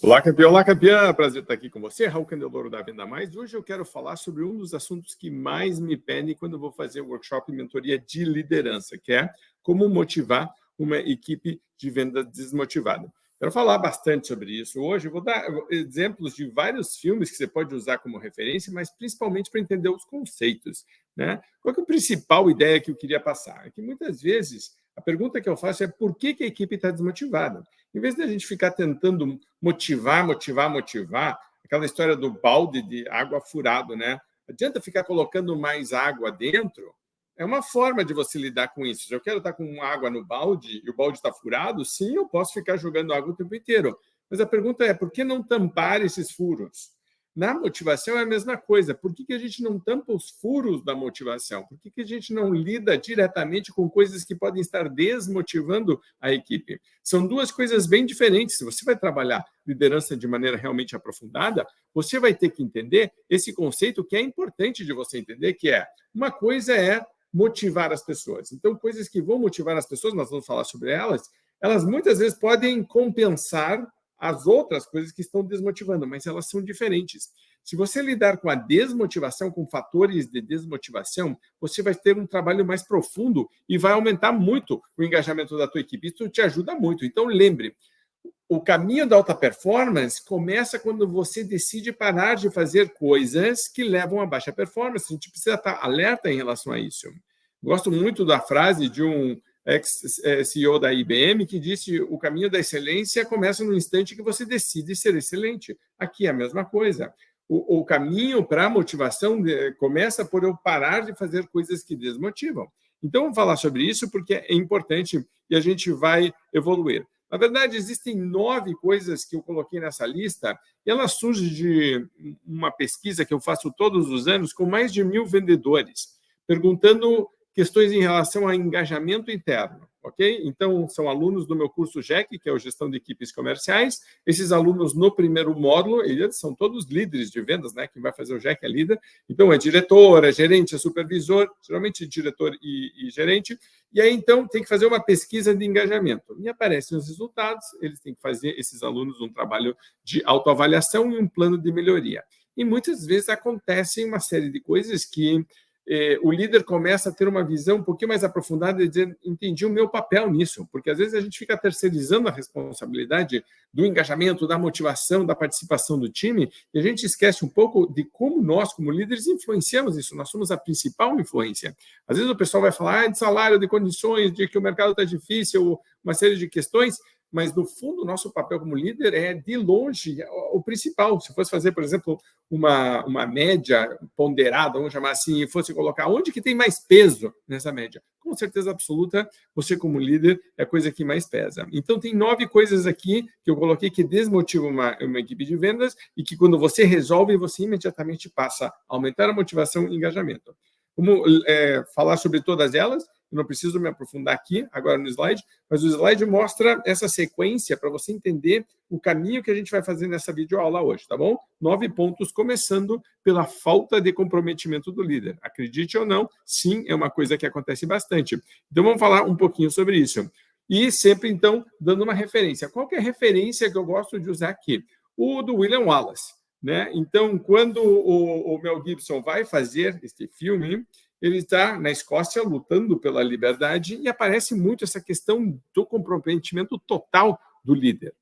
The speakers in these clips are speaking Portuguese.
Olá, campeã! Prazer estar aqui com você, Raul Candeloro da Venda Mais. Hoje eu quero falar sobre um dos assuntos que mais me pedem quando eu vou fazer o workshop e mentoria de liderança, que é como motivar uma equipe de venda desmotivada. Quero falar bastante sobre isso hoje. Eu vou dar exemplos de vários filmes que você pode usar como referência, mas principalmente para entender os conceitos, né? Qual que é a principal ideia que eu queria passar? É que muitas vezes a pergunta que eu faço é por que a equipe está desmotivada? Em vez de a gente ficar tentando motivar, aquela história do balde de água furado, né? Adianta ficar colocando mais água dentro? É uma forma de você lidar com isso. Se eu quero estar com água no balde e o balde está furado, sim, eu posso ficar jogando água o tempo inteiro. Mas a pergunta é, por que não tampar esses furos? Na motivação é a mesma coisa. Por que a gente não tampa os furos da motivação? Por que a gente não lida diretamente com coisas que podem estar desmotivando a equipe? São duas coisas bem diferentes. Se você vai trabalhar liderança de maneira realmente aprofundada, você vai ter que entender esse conceito que é importante de você entender, que é uma coisa é motivar as pessoas. Então, coisas que vão motivar as pessoas, nós vamos falar sobre elas, elas muitas vezes podem compensar as outras coisas que estão desmotivando, mas elas são diferentes. Se você lidar com a desmotivação, com fatores de desmotivação, você vai ter um trabalho mais profundo e vai aumentar muito o engajamento da tua equipe. Isso te ajuda muito. Então, lembre, o caminho da alta performance começa quando você decide parar de fazer coisas que levam a baixa performance. A gente precisa estar alerta em relação a isso. Gosto muito da frase de um ex-CEO da IBM que disse o caminho da excelência começa no instante que você decide ser excelente. Aqui é a mesma coisa. O caminho para a motivação começa por eu parar de fazer coisas que desmotivam. Então, vamos falar sobre isso porque é importante e a gente vai evoluir. Na verdade, existem 9 coisas que eu coloquei nessa lista e ela surge de uma pesquisa que eu faço todos os anos com mais de 1.000 vendedores, perguntando questões em relação a engajamento interno, ok? Então, são alunos do meu curso GEC, que é o Gestão de Equipes Comerciais. Esses alunos, no primeiro módulo, eles são todos líderes de vendas, né? Quem vai fazer o GEC é líder. Então, é diretor, é gerente, é supervisor, geralmente diretor e gerente. E aí, então, tem que fazer uma pesquisa de engajamento. E aparecem os resultados, eles têm que fazer, esses alunos, um trabalho de autoavaliação e um plano de melhoria. E muitas vezes acontecem uma série de coisas que o líder começa a ter uma visão um pouquinho mais aprofundada e dizer, entendi o meu papel nisso, porque às vezes a gente fica terceirizando a responsabilidade do engajamento, da motivação, da participação do time, e a gente esquece um pouco de como nós, como líderes, influenciamos isso, nós somos a principal influência. Às vezes o pessoal vai falar de salário, de condições, de que o mercado está difícil, uma série de questões, mas, no fundo, o nosso papel como líder é, de longe, o principal. Se fosse fazer, por exemplo, uma média ponderada, vamos chamar assim, e fosse colocar onde que tem mais peso nessa média, com certeza absoluta, você como líder é a coisa que mais pesa. Então, tem 9 coisas aqui que eu coloquei que desmotivam uma equipe de vendas e que, quando você resolve, você imediatamente passa a aumentar a motivação e engajamento. Como falar sobre todas elas, eu não preciso me aprofundar aqui, agora no slide, mas o slide mostra essa sequência para você entender o caminho que a gente vai fazer nessa videoaula hoje, tá bom? 9 pontos, começando pela falta de comprometimento do líder. Acredite ou não, sim, é uma coisa que acontece bastante. Então, vamos falar um pouquinho sobre isso. E sempre, então, dando uma referência. Qual que é a referência que eu gosto de usar aqui? O do William Wallace, né? Então, quando o Mel Gibson vai fazer este filme, ele está na Escócia lutando pela liberdade e aparece muito essa questão do comprometimento total do líder.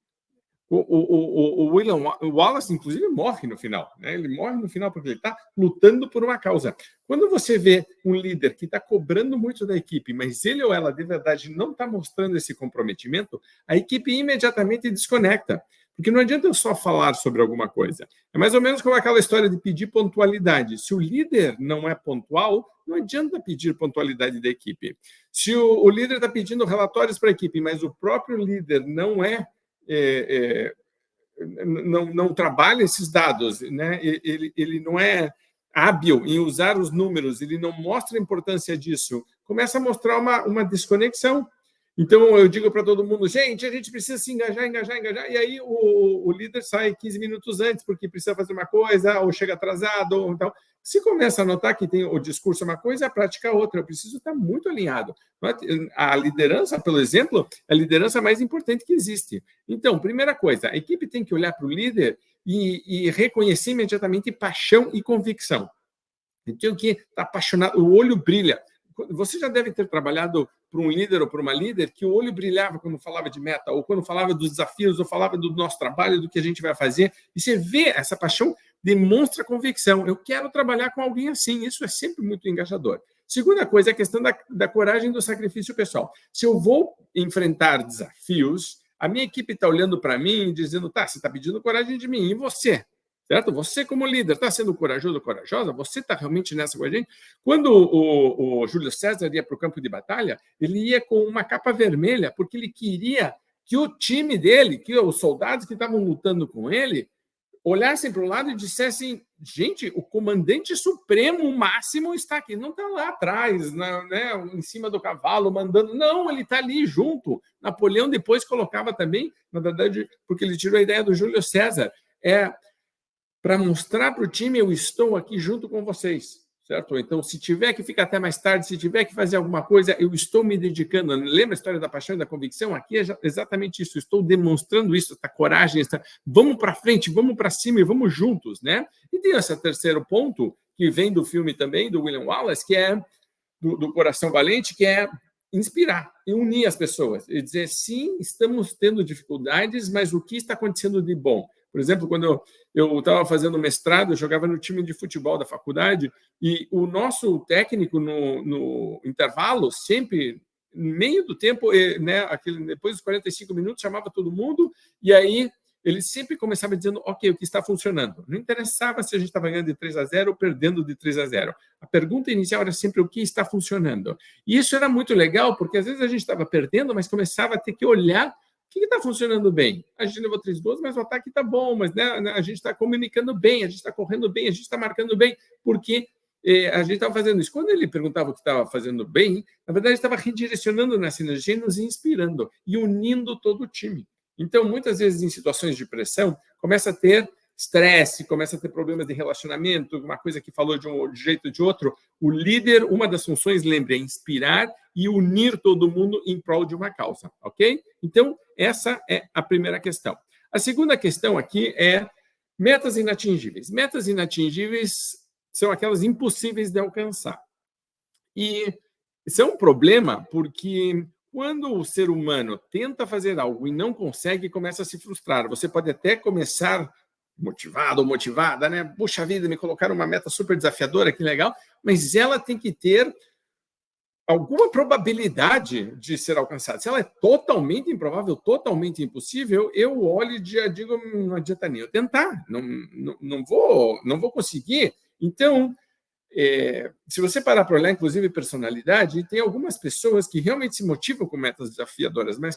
O William Wallace, inclusive, morre no final, né? Ele morre no final porque ele está lutando por uma causa. Quando você vê um líder que está cobrando muito da equipe, mas ele ou ela, de verdade, não está mostrando esse comprometimento, a equipe imediatamente desconecta. Porque não adianta eu só falar sobre alguma coisa. É mais ou menos como aquela história de pedir pontualidade. Se o líder não é pontual, não adianta pedir pontualidade da equipe. Se o líder está pedindo relatórios para a equipe, mas o próprio líder não trabalha esses dados, né? Ele não é hábil em usar os números, ele não mostra a importância disso, começa a mostrar uma desconexão. Então, eu digo para todo mundo, gente, a gente precisa se engajar, e aí o líder sai 15 minutos antes, porque precisa fazer uma coisa, ou chega atrasado, ou então... Se começa a notar que tem o discurso é uma coisa, a prática é outra. Eu preciso estar muito alinhado. A liderança, pelo exemplo, é a liderança mais importante que existe. Então, primeira coisa, a equipe tem que olhar para o líder e reconhecer imediatamente paixão e convicção. Então, que está apaixonado, o olho brilha. Você já deve ter trabalhado para um líder ou para uma líder que o olho brilhava quando falava de meta, ou quando falava dos desafios, ou falava do nosso trabalho, do que a gente vai fazer. E você vê essa paixão, demonstra convicção. Eu quero trabalhar com alguém assim. Isso é sempre muito engajador. Segunda coisa é a questão da coragem do sacrifício pessoal. Se eu vou enfrentar desafios, a minha equipe está olhando para mim e dizendo, tá, você está pedindo coragem de mim, e você? Certo? Você, como líder, está sendo corajoso ou corajosa? Você está realmente nessa com a gente? Quando o Júlio César ia para o campo de batalha, ele ia com uma capa vermelha, porque ele queria que o time dele, que os soldados que estavam lutando com ele, olhassem para o lado e dissessem, gente, o comandante supremo máximo está aqui, não está lá atrás, né, em cima do cavalo, mandando, não, ele está ali junto. Napoleão depois colocava também, na verdade, porque ele tirou a ideia do Júlio César, para mostrar para o time, eu estou aqui junto com vocês, certo? Então, se tiver que ficar até mais tarde, se tiver que fazer alguma coisa, eu estou me dedicando. Lembra a história da paixão e da convicção? Aqui é exatamente isso, estou demonstrando isso, essa coragem, vamos para frente, vamos para cima e vamos juntos, né? E tem esse terceiro ponto, que vem do filme também, do William Wallace, que é do Coração Valente, que é inspirar e unir as pessoas. E dizer, sim, estamos tendo dificuldades, mas o que está acontecendo de bom? Por exemplo, quando eu estava fazendo mestrado, eu jogava no time de futebol da faculdade e o nosso técnico, no intervalo, sempre, no meio do tempo, né, depois dos 45 minutos, chamava todo mundo e aí ele sempre começava dizendo, ok, o que está funcionando? Não interessava se a gente estava ganhando de 3-0 ou perdendo de 3-0. A pergunta inicial era sempre o que está funcionando. E isso era muito legal, porque às vezes a gente estava perdendo, mas começava a ter que olhar o que está funcionando bem. A gente levou 3 gols, mas o ataque está bom, mas né, a gente está comunicando bem, a gente está correndo bem, a gente está marcando bem, porque a gente estava fazendo isso. Quando ele perguntava o que estava fazendo bem, na verdade, estava redirecionando nessa energia, nos inspirando e unindo todo o time. Então, muitas vezes, em situações de pressão, começa a ter estresse, começa a ter problemas de relacionamento, uma coisa que falou de um jeito ou de outro. O líder, uma das funções, lembre, é inspirar e unir todo mundo em prol de uma causa, ok? Então, essa é a primeira questão. A segunda questão aqui é metas inatingíveis. Metas inatingíveis são aquelas impossíveis de alcançar. E isso é um problema porque quando o ser humano tenta fazer algo e não consegue, começa a se frustrar. Você pode até começar motivado ou motivada, né? Puxa vida, me colocaram uma meta super desafiadora, que legal, mas ela tem que ter alguma probabilidade de ser alcançada. Se ela é totalmente improvável, totalmente impossível, eu olho e digo, não adianta nem eu tentar, não vou conseguir. Então, se você parar para olhar, inclusive, personalidade, tem algumas pessoas que realmente se motivam com metas desafiadoras, mas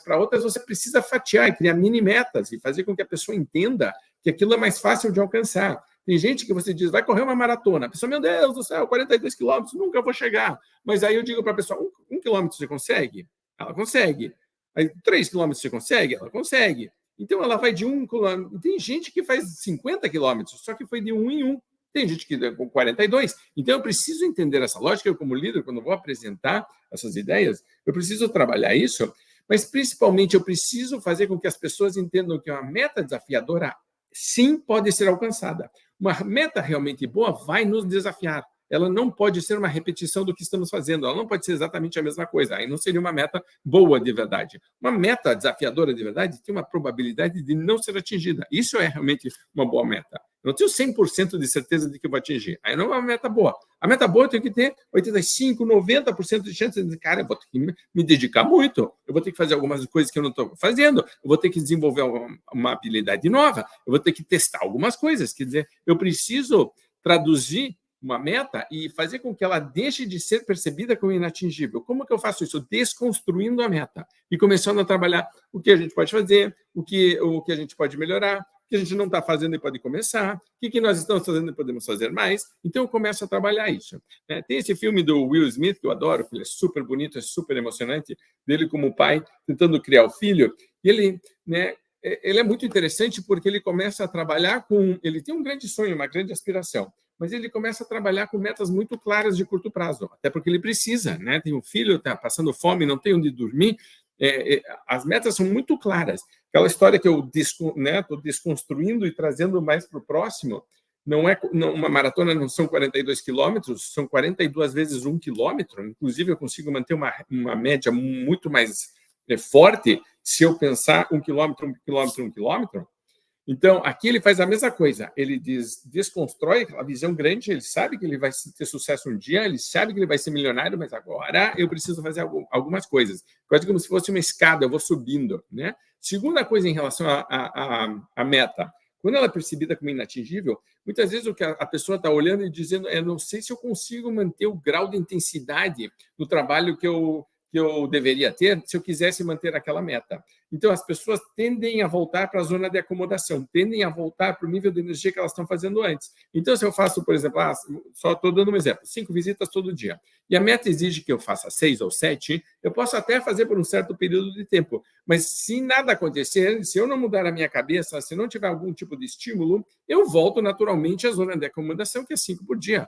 para outras você precisa fatiar e criar mini metas e fazer com que a pessoa entenda que aquilo é mais fácil de alcançar. Tem gente que você diz, vai correr uma maratona. A pessoa, meu Deus do céu, 42 quilômetros, nunca vou chegar. Mas aí eu digo para a pessoa, 1 quilômetro você consegue? Ela consegue. Aí 3 quilômetros você consegue? Ela consegue. Então ela vai de 1 quilômetro. Tem gente que faz 50 quilômetros, só que foi de 1 em 1. Tem gente que com 42. Então, eu preciso entender essa lógica. Eu, como líder, quando vou apresentar essas ideias, eu preciso trabalhar isso, mas, principalmente, eu preciso fazer com que as pessoas entendam que uma meta desafiadora, sim, pode ser alcançada. Uma meta realmente boa vai nos desafiar. Ela não pode ser uma repetição do que estamos fazendo. Ela não pode ser exatamente a mesma coisa. Aí não seria uma meta boa de verdade. Uma meta desafiadora de verdade tem uma probabilidade de não ser atingida. Isso é realmente uma boa meta. Eu não tenho 100% de certeza de que eu vou atingir. Aí não é uma meta boa. A meta boa eu tenho que ter 85%, 90% de chance de dizer, cara, eu vou ter que me dedicar muito. Eu vou ter que fazer algumas coisas que eu não estou fazendo. Eu vou ter que desenvolver uma habilidade nova. Eu vou ter que testar algumas coisas. Quer dizer, eu preciso traduzir uma meta e fazer com que ela deixe de ser percebida como inatingível. Como que eu faço isso? Desconstruindo a meta e começando a trabalhar o que a gente pode fazer, o que a gente pode melhorar, que a gente não está fazendo e pode começar, o que nós estamos fazendo e podemos fazer mais. Então, eu começo a trabalhar isso. Tem esse filme do Will Smith, que eu adoro, que ele é super bonito, é super emocionante, dele como pai, tentando criar o filho, e ele, ele é muito interessante porque ele começa a trabalhar com... Ele tem um grande sonho, uma grande aspiração, mas ele começa a trabalhar com metas muito claras de curto prazo, até porque ele precisa, tem um filho, está passando fome, não tem onde dormir, as metas são muito claras. Aquela história que eu estou desconstruindo e trazendo mais para o próximo, uma maratona não são 42 quilômetros, são 42 vezes 1 quilômetro, inclusive eu consigo manter uma média muito mais forte se eu pensar 1 quilômetro, 1 quilômetro, 1 quilômetro. Então, aqui ele faz a mesma coisa, ele desconstrói aquela visão grande, ele sabe que ele vai ter sucesso um dia, ele sabe que ele vai ser milionário, mas agora eu preciso fazer algumas coisas. Quase como se fosse uma escada, eu vou subindo. Segunda coisa em relação à meta, quando ela é percebida como inatingível, muitas vezes o que a pessoa está olhando e dizendo não sei se eu consigo manter o grau de intensidade do trabalho que eu deveria ter se eu quisesse manter aquela meta. Então, as pessoas tendem a voltar para a zona de acomodação, tendem a voltar para o nível de energia que elas estão fazendo antes. Então, se eu faço, por exemplo, só estou dando um exemplo, 5 visitas todo dia, e a meta exige que eu faça 6 ou 7, eu posso até fazer por um certo período de tempo, mas se nada acontecer, se eu não mudar a minha cabeça, se não tiver algum tipo de estímulo, eu volto naturalmente à zona de acomodação, que é 5 por dia.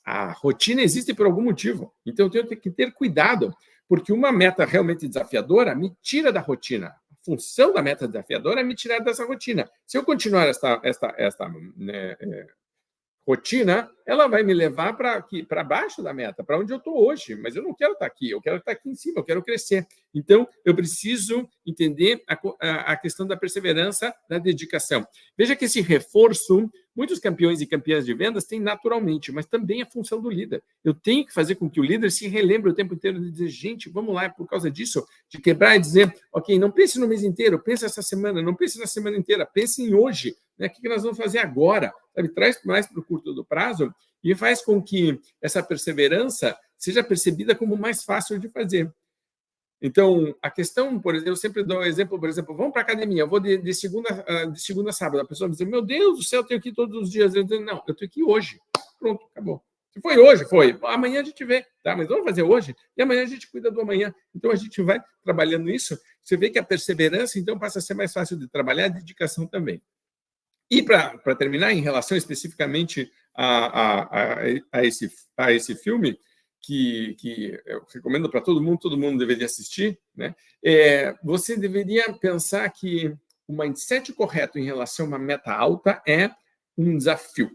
A rotina existe por algum motivo, então eu tenho que ter cuidado, porque uma meta realmente desafiadora me tira da rotina. A função da meta desafiadora é me tirar dessa rotina. Se eu continuar esta rotina, ela vai me levar para baixo da meta, para onde eu estou hoje, mas eu não quero estar aqui, eu quero estar aqui em cima, eu quero crescer. Então, eu preciso entender a questão da perseverança, da dedicação. Veja que esse reforço, muitos campeões e campeãs de vendas têm naturalmente, mas também é função do líder. Eu tenho que fazer com que o líder se relembre o tempo inteiro de dizer, gente, vamos lá, por causa disso, de quebrar e dizer, ok, não pense no mês inteiro, pense essa semana, não pense na semana inteira, pense em hoje, o que nós vamos fazer agora? Sabe? Traz mais para o curto do prazo e faz com que essa perseverança seja percebida como mais fácil de fazer. Então, a questão, por exemplo, eu sempre dou um exemplo, por exemplo, vamos para a academia, eu vou de segunda a sábado, a pessoa me diz, meu Deus do céu, eu tenho que ir todos os dias. Eu digo, não, eu tenho que ir hoje. Pronto, acabou. Se foi hoje, foi. Amanhã a gente vê, tá? Mas vamos fazer hoje e amanhã a gente cuida do amanhã. Então, a gente vai trabalhando isso. Você vê que a perseverança, então, passa a ser mais fácil de trabalhar, a dedicação também. E, para terminar, em relação especificamente a esse filme, que eu recomendo para todo mundo deveria assistir, você deveria pensar que o mindset correto em relação a uma meta alta é um desafio.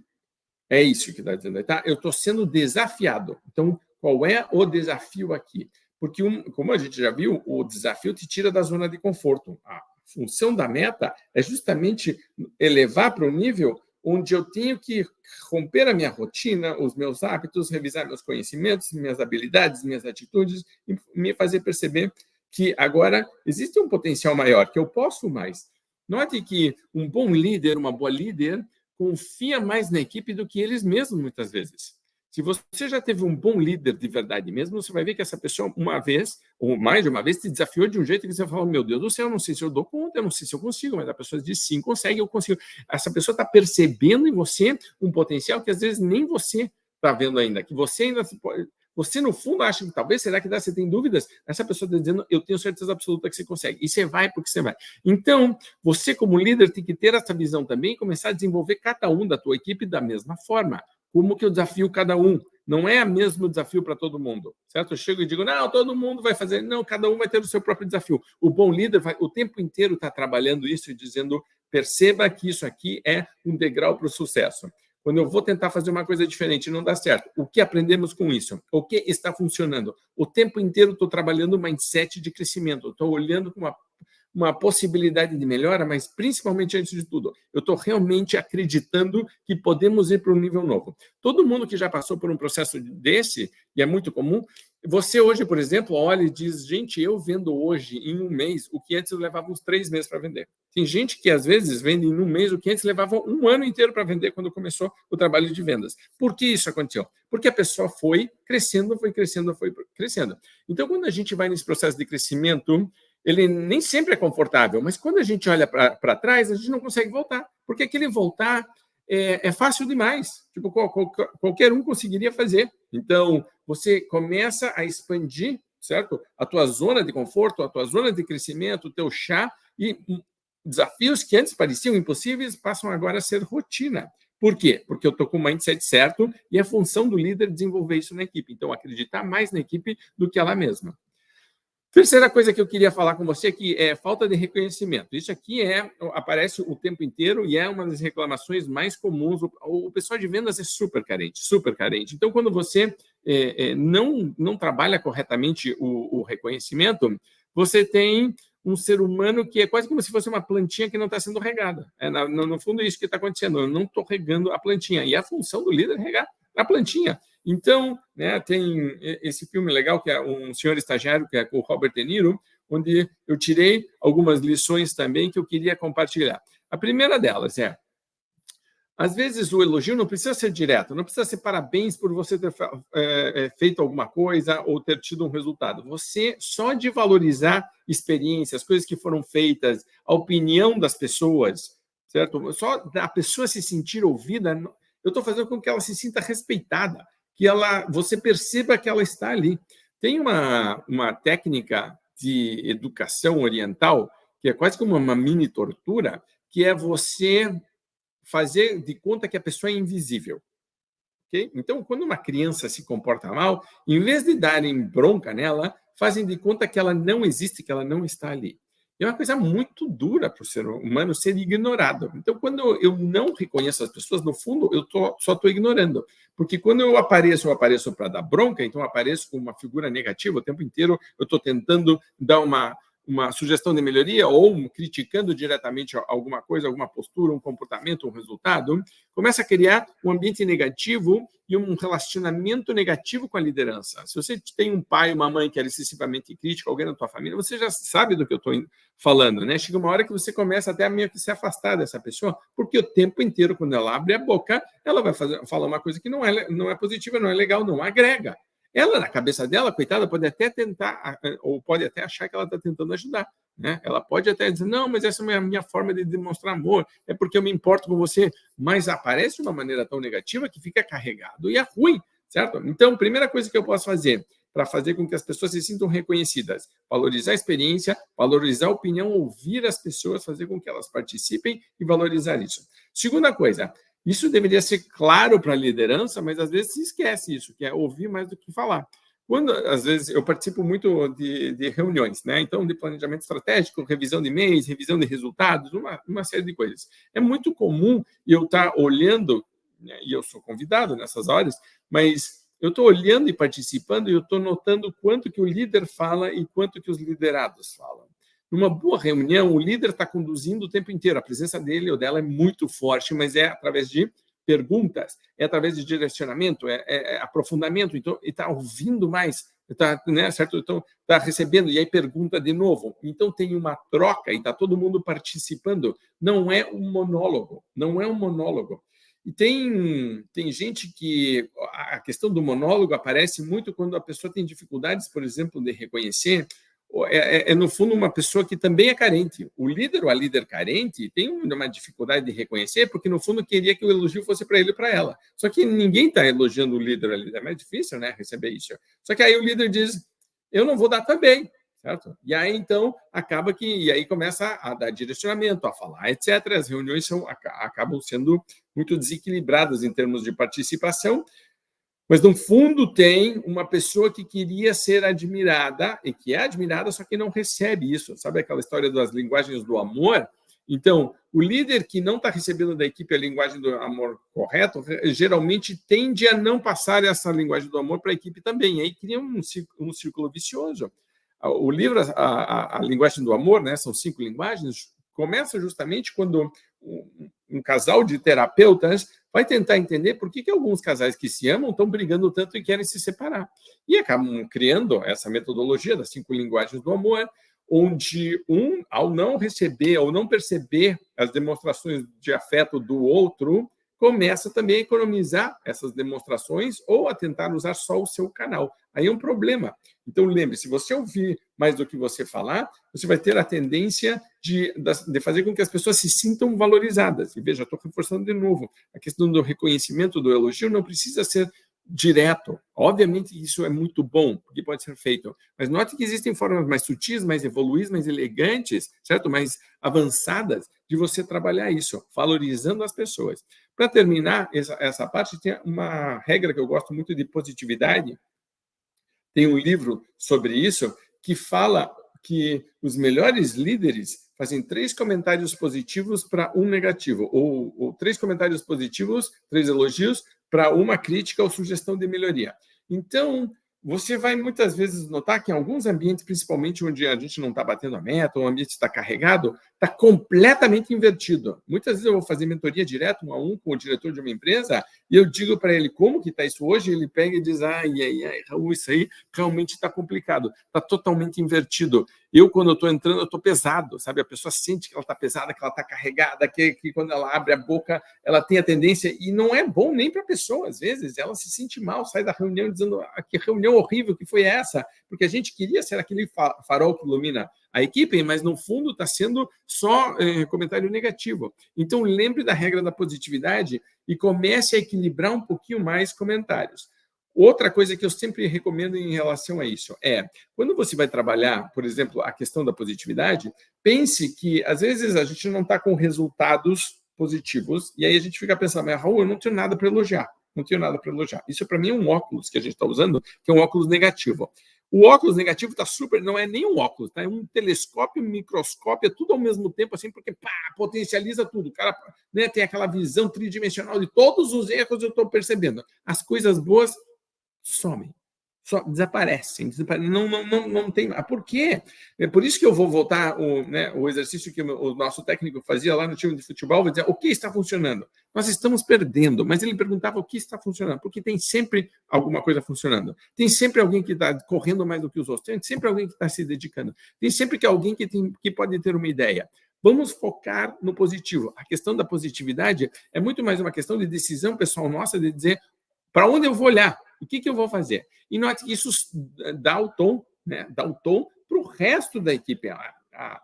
É isso que está dizendo, tá? Eu estou sendo desafiado. Então, qual é o desafio aqui? Porque, como a gente já viu, o desafio te tira da zona de conforto. A função da meta é justamente elevar para o nível onde eu tenho que romper a minha rotina, os meus hábitos, revisar meus conhecimentos, minhas habilidades, minhas atitudes, e me fazer perceber que agora existe um potencial maior, que eu posso mais. Note que um bom líder, uma boa líder, confia mais na equipe do que eles mesmos, muitas vezes. Se você já teve um bom líder de verdade mesmo, você vai ver que essa pessoa, uma vez, ou mais de uma vez, te desafiou de um jeito que você fala, meu Deus do céu, eu não sei se eu dou conta, eu não sei se eu consigo, mas a pessoa diz, sim, consegue, eu consigo. Essa pessoa está percebendo em você um potencial que às vezes nem você está vendo ainda, que você ainda pode... Você, no fundo, acha que talvez, será que dá? Você tem dúvidas? Essa pessoa está dizendo, eu tenho certeza absoluta que você consegue. E você vai porque você vai. Então, você, como líder, tem que ter essa visão também e começar a desenvolver cada um da tua equipe da mesma forma. Como que eu desafio cada um? Não é o mesmo desafio para todo mundo, certo? Eu chego e digo, não, todo mundo vai fazer. Não, cada um vai ter o seu próprio desafio. O bom líder vai o tempo inteiro estar trabalhando isso e dizendo, perceba que isso aqui é um degrau para o sucesso. Quando eu vou tentar fazer uma coisa diferente e não dá certo, o que aprendemos com isso? O que está funcionando? O tempo inteiro estou trabalhando um mindset de crescimento, estou olhando com uma possibilidade de melhora, mas principalmente, antes de tudo, eu estou realmente acreditando que podemos ir para um nível novo. Todo mundo que já passou por um processo desse, e é muito comum, você hoje, por exemplo, olha e diz, gente, eu vendo hoje em um mês o que antes eu levava uns 3 meses para vender. Tem gente que, às vezes, vende em um mês o que antes levava um ano inteiro para vender quando começou o trabalho de vendas. Por que isso aconteceu? Porque a pessoa foi crescendo, foi crescendo, foi crescendo. Então, quando a gente vai nesse processo de crescimento, ele nem sempre é confortável, mas quando a gente olha para trás, a gente não consegue voltar, porque aquele voltar é fácil demais. Tipo, qualquer um conseguiria fazer. Então, você começa a expandir, certo? A tua zona de conforto, a tua zona de crescimento, o teu chá, e desafios que antes pareciam impossíveis passam agora a ser rotina. Por quê? Porque eu estou com o mindset certo e é função do líder desenvolver isso na equipe. Então, acreditar mais na equipe do que ela mesma. Terceira coisa que eu queria falar com você aqui é falta de reconhecimento. Isso aqui aparece o tempo inteiro e é uma das reclamações mais comuns. O pessoal de vendas é super carente, super carente. Então, quando você não trabalha corretamente o reconhecimento, você tem um ser humano que é quase como se fosse uma plantinha que não está sendo regada. No fundo, é isso que está acontecendo. Eu não estou regando a plantinha. E a função do líder é regar a plantinha. Então, né, tem esse filme legal, que é Um Senhor Estagiário, que é com o Robert De Niro, onde eu tirei algumas lições também que eu queria compartilhar. A primeira delas é, às vezes o elogio não precisa ser direto, não precisa ser parabéns por você ter feito alguma coisa ou ter tido um resultado. Você, só de valorizar experiências, coisas que foram feitas, a opinião das pessoas, certo? Só da pessoa se sentir ouvida, eu estou fazendo com que ela se sinta respeitada, que você perceba que ela está ali. Tem uma técnica de educação oriental, que é quase como uma mini tortura, que é você fazer de conta que a pessoa é invisível. Okay? Então, quando uma criança se comporta mal, em vez de darem bronca nela, fazem de conta que ela não existe, que ela não está ali. É uma coisa muito dura para o ser humano ser ignorado. Então, quando eu não reconheço as pessoas, no fundo, eu só estou ignorando. Porque quando eu apareço para dar bronca, então eu apareço com uma figura negativa o tempo inteiro, eu estou tentando dar uma sugestão de melhoria ou criticando diretamente alguma coisa, alguma postura, um comportamento, um resultado, começa a criar um ambiente negativo e um relacionamento negativo com a liderança. Se você tem um pai, uma mãe que é excessivamente crítico, alguém na tua família, você já sabe do que eu estou falando, né? Chega uma hora que você começa até a meio que se afastar dessa pessoa, porque o tempo inteiro, quando ela abre a boca, ela vai falar uma coisa que não é positiva, não é legal, não agrega. Ela, na cabeça dela, coitada, pode até tentar, ou pode até achar que ela está tentando ajudar. Né? Ela pode até dizer, não, mas essa é a minha forma de demonstrar amor, é porque eu me importo com você, mas aparece de uma maneira tão negativa que fica carregado e é ruim, certo? Então, primeira coisa que eu posso fazer para fazer com que as pessoas se sintam reconhecidas, valorizar a experiência, valorizar a opinião, ouvir as pessoas, fazer com que elas participem e valorizar isso. Segunda coisa, isso deveria ser claro para a liderança, mas às vezes se esquece isso, que é ouvir mais do que falar. Quando, às vezes, eu participo muito de reuniões, né? Então, de planejamento estratégico, revisão de e-mails, revisão de resultados, uma série de coisas. É muito comum eu estar olhando, né, e eu sou convidado nessas horas, mas eu estou olhando e participando e eu estou notando quanto que o líder fala e quanto que os liderados falam. Numa boa reunião, o líder está conduzindo o tempo inteiro. A presença dele ou dela é muito forte, mas é através de perguntas, é através de direcionamento, é aprofundamento. Então, ele está ouvindo mais, está, né, certo? Então, está recebendo e aí pergunta de novo. Então, tem uma troca e está todo mundo participando. Não é um monólogo, não é um monólogo. E tem gente que a questão do monólogo aparece muito quando a pessoa tem dificuldades, por exemplo, de reconhecer. No fundo, uma pessoa que também é carente. O líder ou a líder carente tem uma dificuldade de reconhecer, porque, no fundo, queria que o elogio fosse para ele e para ela. Só que ninguém está elogiando o líder ou a líder. É mais difícil, né, receber isso. Só que aí o líder diz, eu não vou dar também. Certo? E aí, então, acaba que... E aí começa a dar direcionamento, a falar, etc. As reuniões acabam sendo muito desequilibradas em termos de participação, mas, no fundo, tem uma pessoa que queria ser admirada, e que é admirada, só que não recebe isso. Sabe aquela história das linguagens do amor? Então, o líder que não está recebendo da equipe a linguagem do amor correta, geralmente tende a não passar essa linguagem do amor para a equipe também. E aí cria um círculo vicioso. O livro, a linguagem do amor, né, são 5 linguagens, começa justamente quando um casal de terapeutas vai tentar entender por que alguns casais que se amam estão brigando tanto e querem se separar. E acabam criando essa metodologia das 5 linguagens do amor, onde ao não receber ou não perceber as demonstrações de afeto do outro, começa também a economizar essas demonstrações ou a tentar usar só o seu canal. Aí é um problema. Então, lembre, se você ouvir mais do que você falar, você vai ter a tendência de fazer com que as pessoas se sintam valorizadas. E veja, estou reforçando de novo, a questão do reconhecimento do elogio não precisa ser direto. Obviamente isso é muito bom, porque pode ser feito. Mas note que existem formas mais sutis, mais evoluídas, mais elegantes, certo? Mais avançadas de você trabalhar isso, valorizando as pessoas. Para terminar essa parte, tem uma regra que eu gosto muito de positividade. Tem um livro sobre isso que fala que os melhores líderes fazem 3 comentários positivos para um negativo, ou 3 comentários positivos, 3 elogios, para uma crítica ou sugestão de melhoria. Então, você vai muitas vezes notar que em alguns ambientes, principalmente onde a gente não está batendo a meta, ou o ambiente está carregado, está completamente invertido. Muitas vezes eu vou fazer mentoria direto, 1 a 1, com o diretor de uma empresa, e eu digo para ele como que está isso hoje, ele pega e diz, ai, Raul, isso aí realmente está complicado, está totalmente invertido. Eu, quando eu estou entrando, eu estou pesado, sabe? A pessoa sente que ela está pesada, que ela está carregada, que quando ela abre a boca, ela tem a tendência, e não é bom nem para a pessoa, às vezes, ela se sente mal, sai da reunião dizendo, que reunião horrível que foi essa, porque a gente queria ser aquele farol que ilumina a equipe, mas no fundo está sendo só comentário negativo. Então, lembre da regra da positividade e comece a equilibrar um pouquinho mais comentários. Outra coisa que eu sempre recomendo em relação a isso é, quando você vai trabalhar, por exemplo, a questão da positividade, pense que, às vezes, a gente não está com resultados positivos, e aí a gente fica pensando, mas, Raul, eu não tenho nada para elogiar. Não tenho nada para elogiar. Isso, para mim, é um óculos que a gente está usando, que é um óculos negativo. O óculos negativo está super, não é nem um óculos, tá? É um telescópio, um microscópio, é tudo ao mesmo tempo, assim, porque potencializa tudo. O cara, né, tem aquela visão tridimensional de todos os erros eu estou percebendo. As coisas boas somem. Desaparecem. Não tem. Por quê? É por isso que eu vou voltar o exercício que o nosso técnico fazia lá no time de futebol, vou dizer o que está funcionando. Nós estamos perdendo, mas ele perguntava o que está funcionando, porque tem sempre alguma coisa funcionando. Tem sempre alguém que está correndo mais do que os outros, tem sempre alguém que está se dedicando, tem sempre alguém que pode ter uma ideia. Vamos focar no positivo. A questão da positividade é muito mais uma questão de decisão pessoal nossa, de dizer para onde eu vou olhar, o que eu vou fazer. E note que isso dá o tom, né? Dá o tom para o resto da equipe. A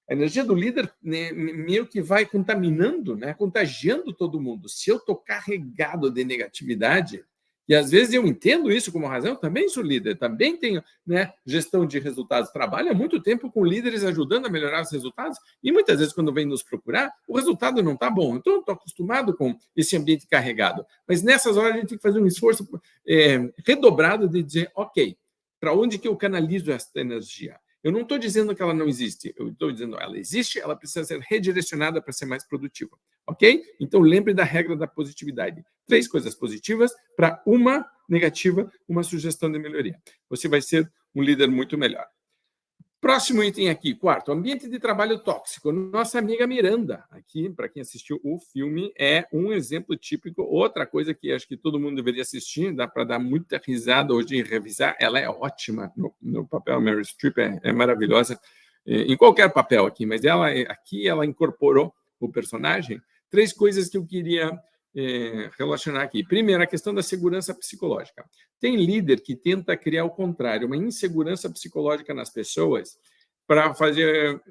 energia do líder, né, meio que vai contaminando, né, contagiando todo mundo. Se eu estou carregado de negatividade, e às vezes eu entendo isso como razão, eu também sou líder, também tenho, né, gestão de resultados, trabalho há muito tempo com líderes ajudando a melhorar os resultados, e muitas vezes quando vem nos procurar, o resultado não está bom. Então eu estou acostumado com esse ambiente carregado. Mas nessas horas a gente tem que fazer um esforço redobrado de dizer, ok, para onde que eu canalizo essa energia? Eu não estou dizendo que ela não existe, eu estou dizendo que ela existe, ela precisa ser redirecionada para ser mais produtiva, ok? Então, lembre da regra da positividade. 3 coisas positivas para uma negativa, uma sugestão de melhoria. Você vai ser um líder muito melhor. Próximo item aqui, 4º, ambiente de trabalho tóxico. Nossa amiga Miranda, aqui, para quem assistiu o filme, é um exemplo típico. Outra coisa que acho que todo mundo deveria assistir, dá para dar muita risada hoje e revisar, ela é ótima no papel. Meryl Streep é maravilhosa em qualquer papel aqui, mas aqui ela incorporou o personagem. 3 coisas que eu queria relacionar aqui. Primeiro, a questão da segurança psicológica. Tem líder que tenta criar o contrário, uma insegurança psicológica nas pessoas para fazer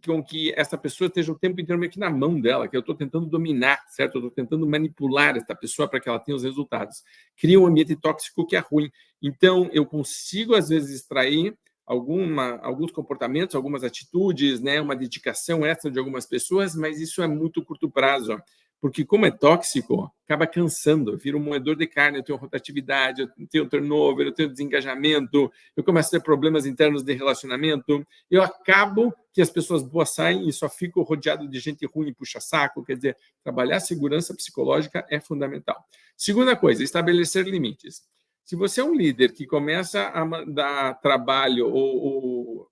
com que essa pessoa esteja o tempo inteiro meio que na mão dela, que eu estou tentando dominar, certo? Eu estou tentando manipular essa pessoa para que ela tenha os resultados. Cria um ambiente tóxico que é ruim. Então, eu consigo, às vezes, extrair alguns comportamentos, algumas atitudes, né, uma dedicação extra de algumas pessoas, mas isso é muito curto prazo, porque como é tóxico, acaba cansando, vira um moedor de carne, eu tenho rotatividade, eu tenho turnover, eu tenho desengajamento, eu começo a ter problemas internos de relacionamento, eu acabo que as pessoas boas saem e só fico rodeado de gente ruim e puxa-saco, quer dizer, trabalhar a segurança psicológica é fundamental. Segunda coisa, estabelecer limites. Se você é um líder que começa a dar trabalho ou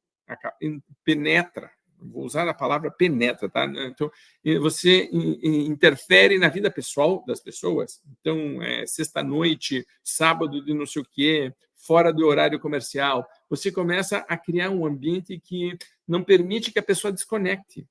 penetra, vou usar a palavra penetra, tá? Então, você interfere na vida pessoal das pessoas. Então, sexta-noite, sábado de não sei o quê, fora do horário comercial, você começa a criar um ambiente que não permite que a pessoa desconecte.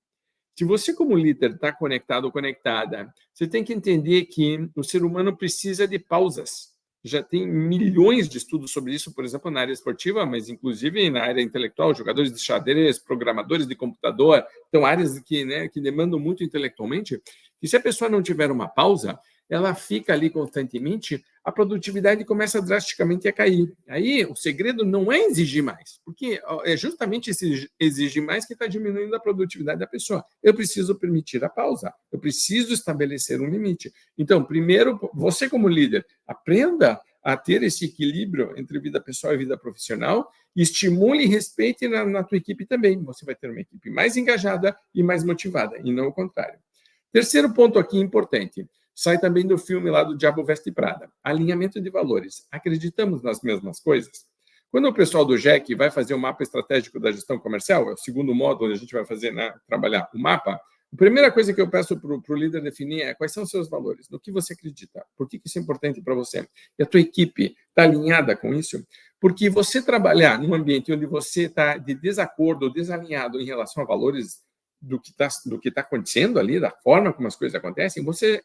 Se você, como líder, está conectado ou conectada, você tem que entender que o ser humano precisa de pausas. Já tem milhões de estudos sobre isso, por exemplo, na área esportiva, mas inclusive na área intelectual, jogadores de xadrez, programadores de computador, então áreas que demandam muito intelectualmente, e se a pessoa não tiver uma pausa, ela fica ali constantemente, a produtividade começa drasticamente a cair. Aí o segredo não é exigir mais, porque é justamente esse exigir mais que está diminuindo a produtividade da pessoa. Eu preciso permitir a pausa, eu preciso estabelecer um limite. Então, primeiro, você como líder, aprenda a ter esse equilíbrio entre vida pessoal e vida profissional, e estimule e respeite na tua equipe também. Você vai ter uma equipe mais engajada e mais motivada, e não o contrário. Terceiro ponto aqui importante, sai também do filme lá do Diabo Veste Prada, alinhamento de valores. Acreditamos nas mesmas coisas? Quando o pessoal do JEC vai fazer o mapa estratégico da gestão comercial, é o segundo módulo onde a gente vai fazer, trabalhar o mapa, a primeira coisa que eu peço para o líder definir é quais são os seus valores, no que você acredita, por que isso é importante para você. E a tua equipe está alinhada com isso? Porque você trabalhar num ambiente onde você está de desacordo ou desalinhado em relação a valores do que tá acontecendo ali, da forma como as coisas acontecem, você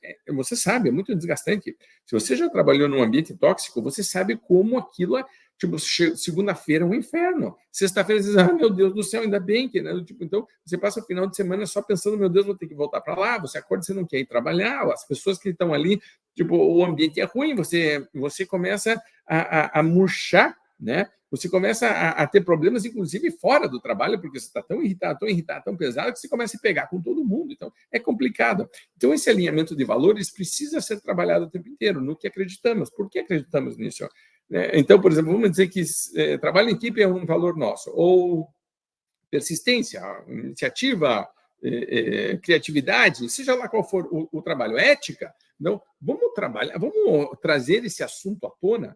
sabe, é muito desgastante. Se você já trabalhou num ambiente tóxico, você sabe como aquilo é, tipo, segunda-feira é um inferno. Sexta-feira você diz, meu Deus do céu, ainda bem que, né? Tipo, então, você passa o final de semana só pensando, meu Deus, vou ter que voltar para lá, você acorda, você não quer ir trabalhar, as pessoas que estão ali, tipo, o ambiente é ruim, você começa a murchar, né? Você começa a ter problemas, inclusive fora do trabalho, porque você está tão irritado, tão pesado, que você começa a pegar com todo mundo. Então, é complicado. Então, esse alinhamento de valores precisa ser trabalhado o tempo inteiro, no que acreditamos. Por que acreditamos nisso? Então, por exemplo, vamos dizer que trabalho em equipe é um valor nosso, ou persistência, iniciativa, criatividade, seja lá qual for o trabalho, ética. Não, vamos trazer esse assunto à tona.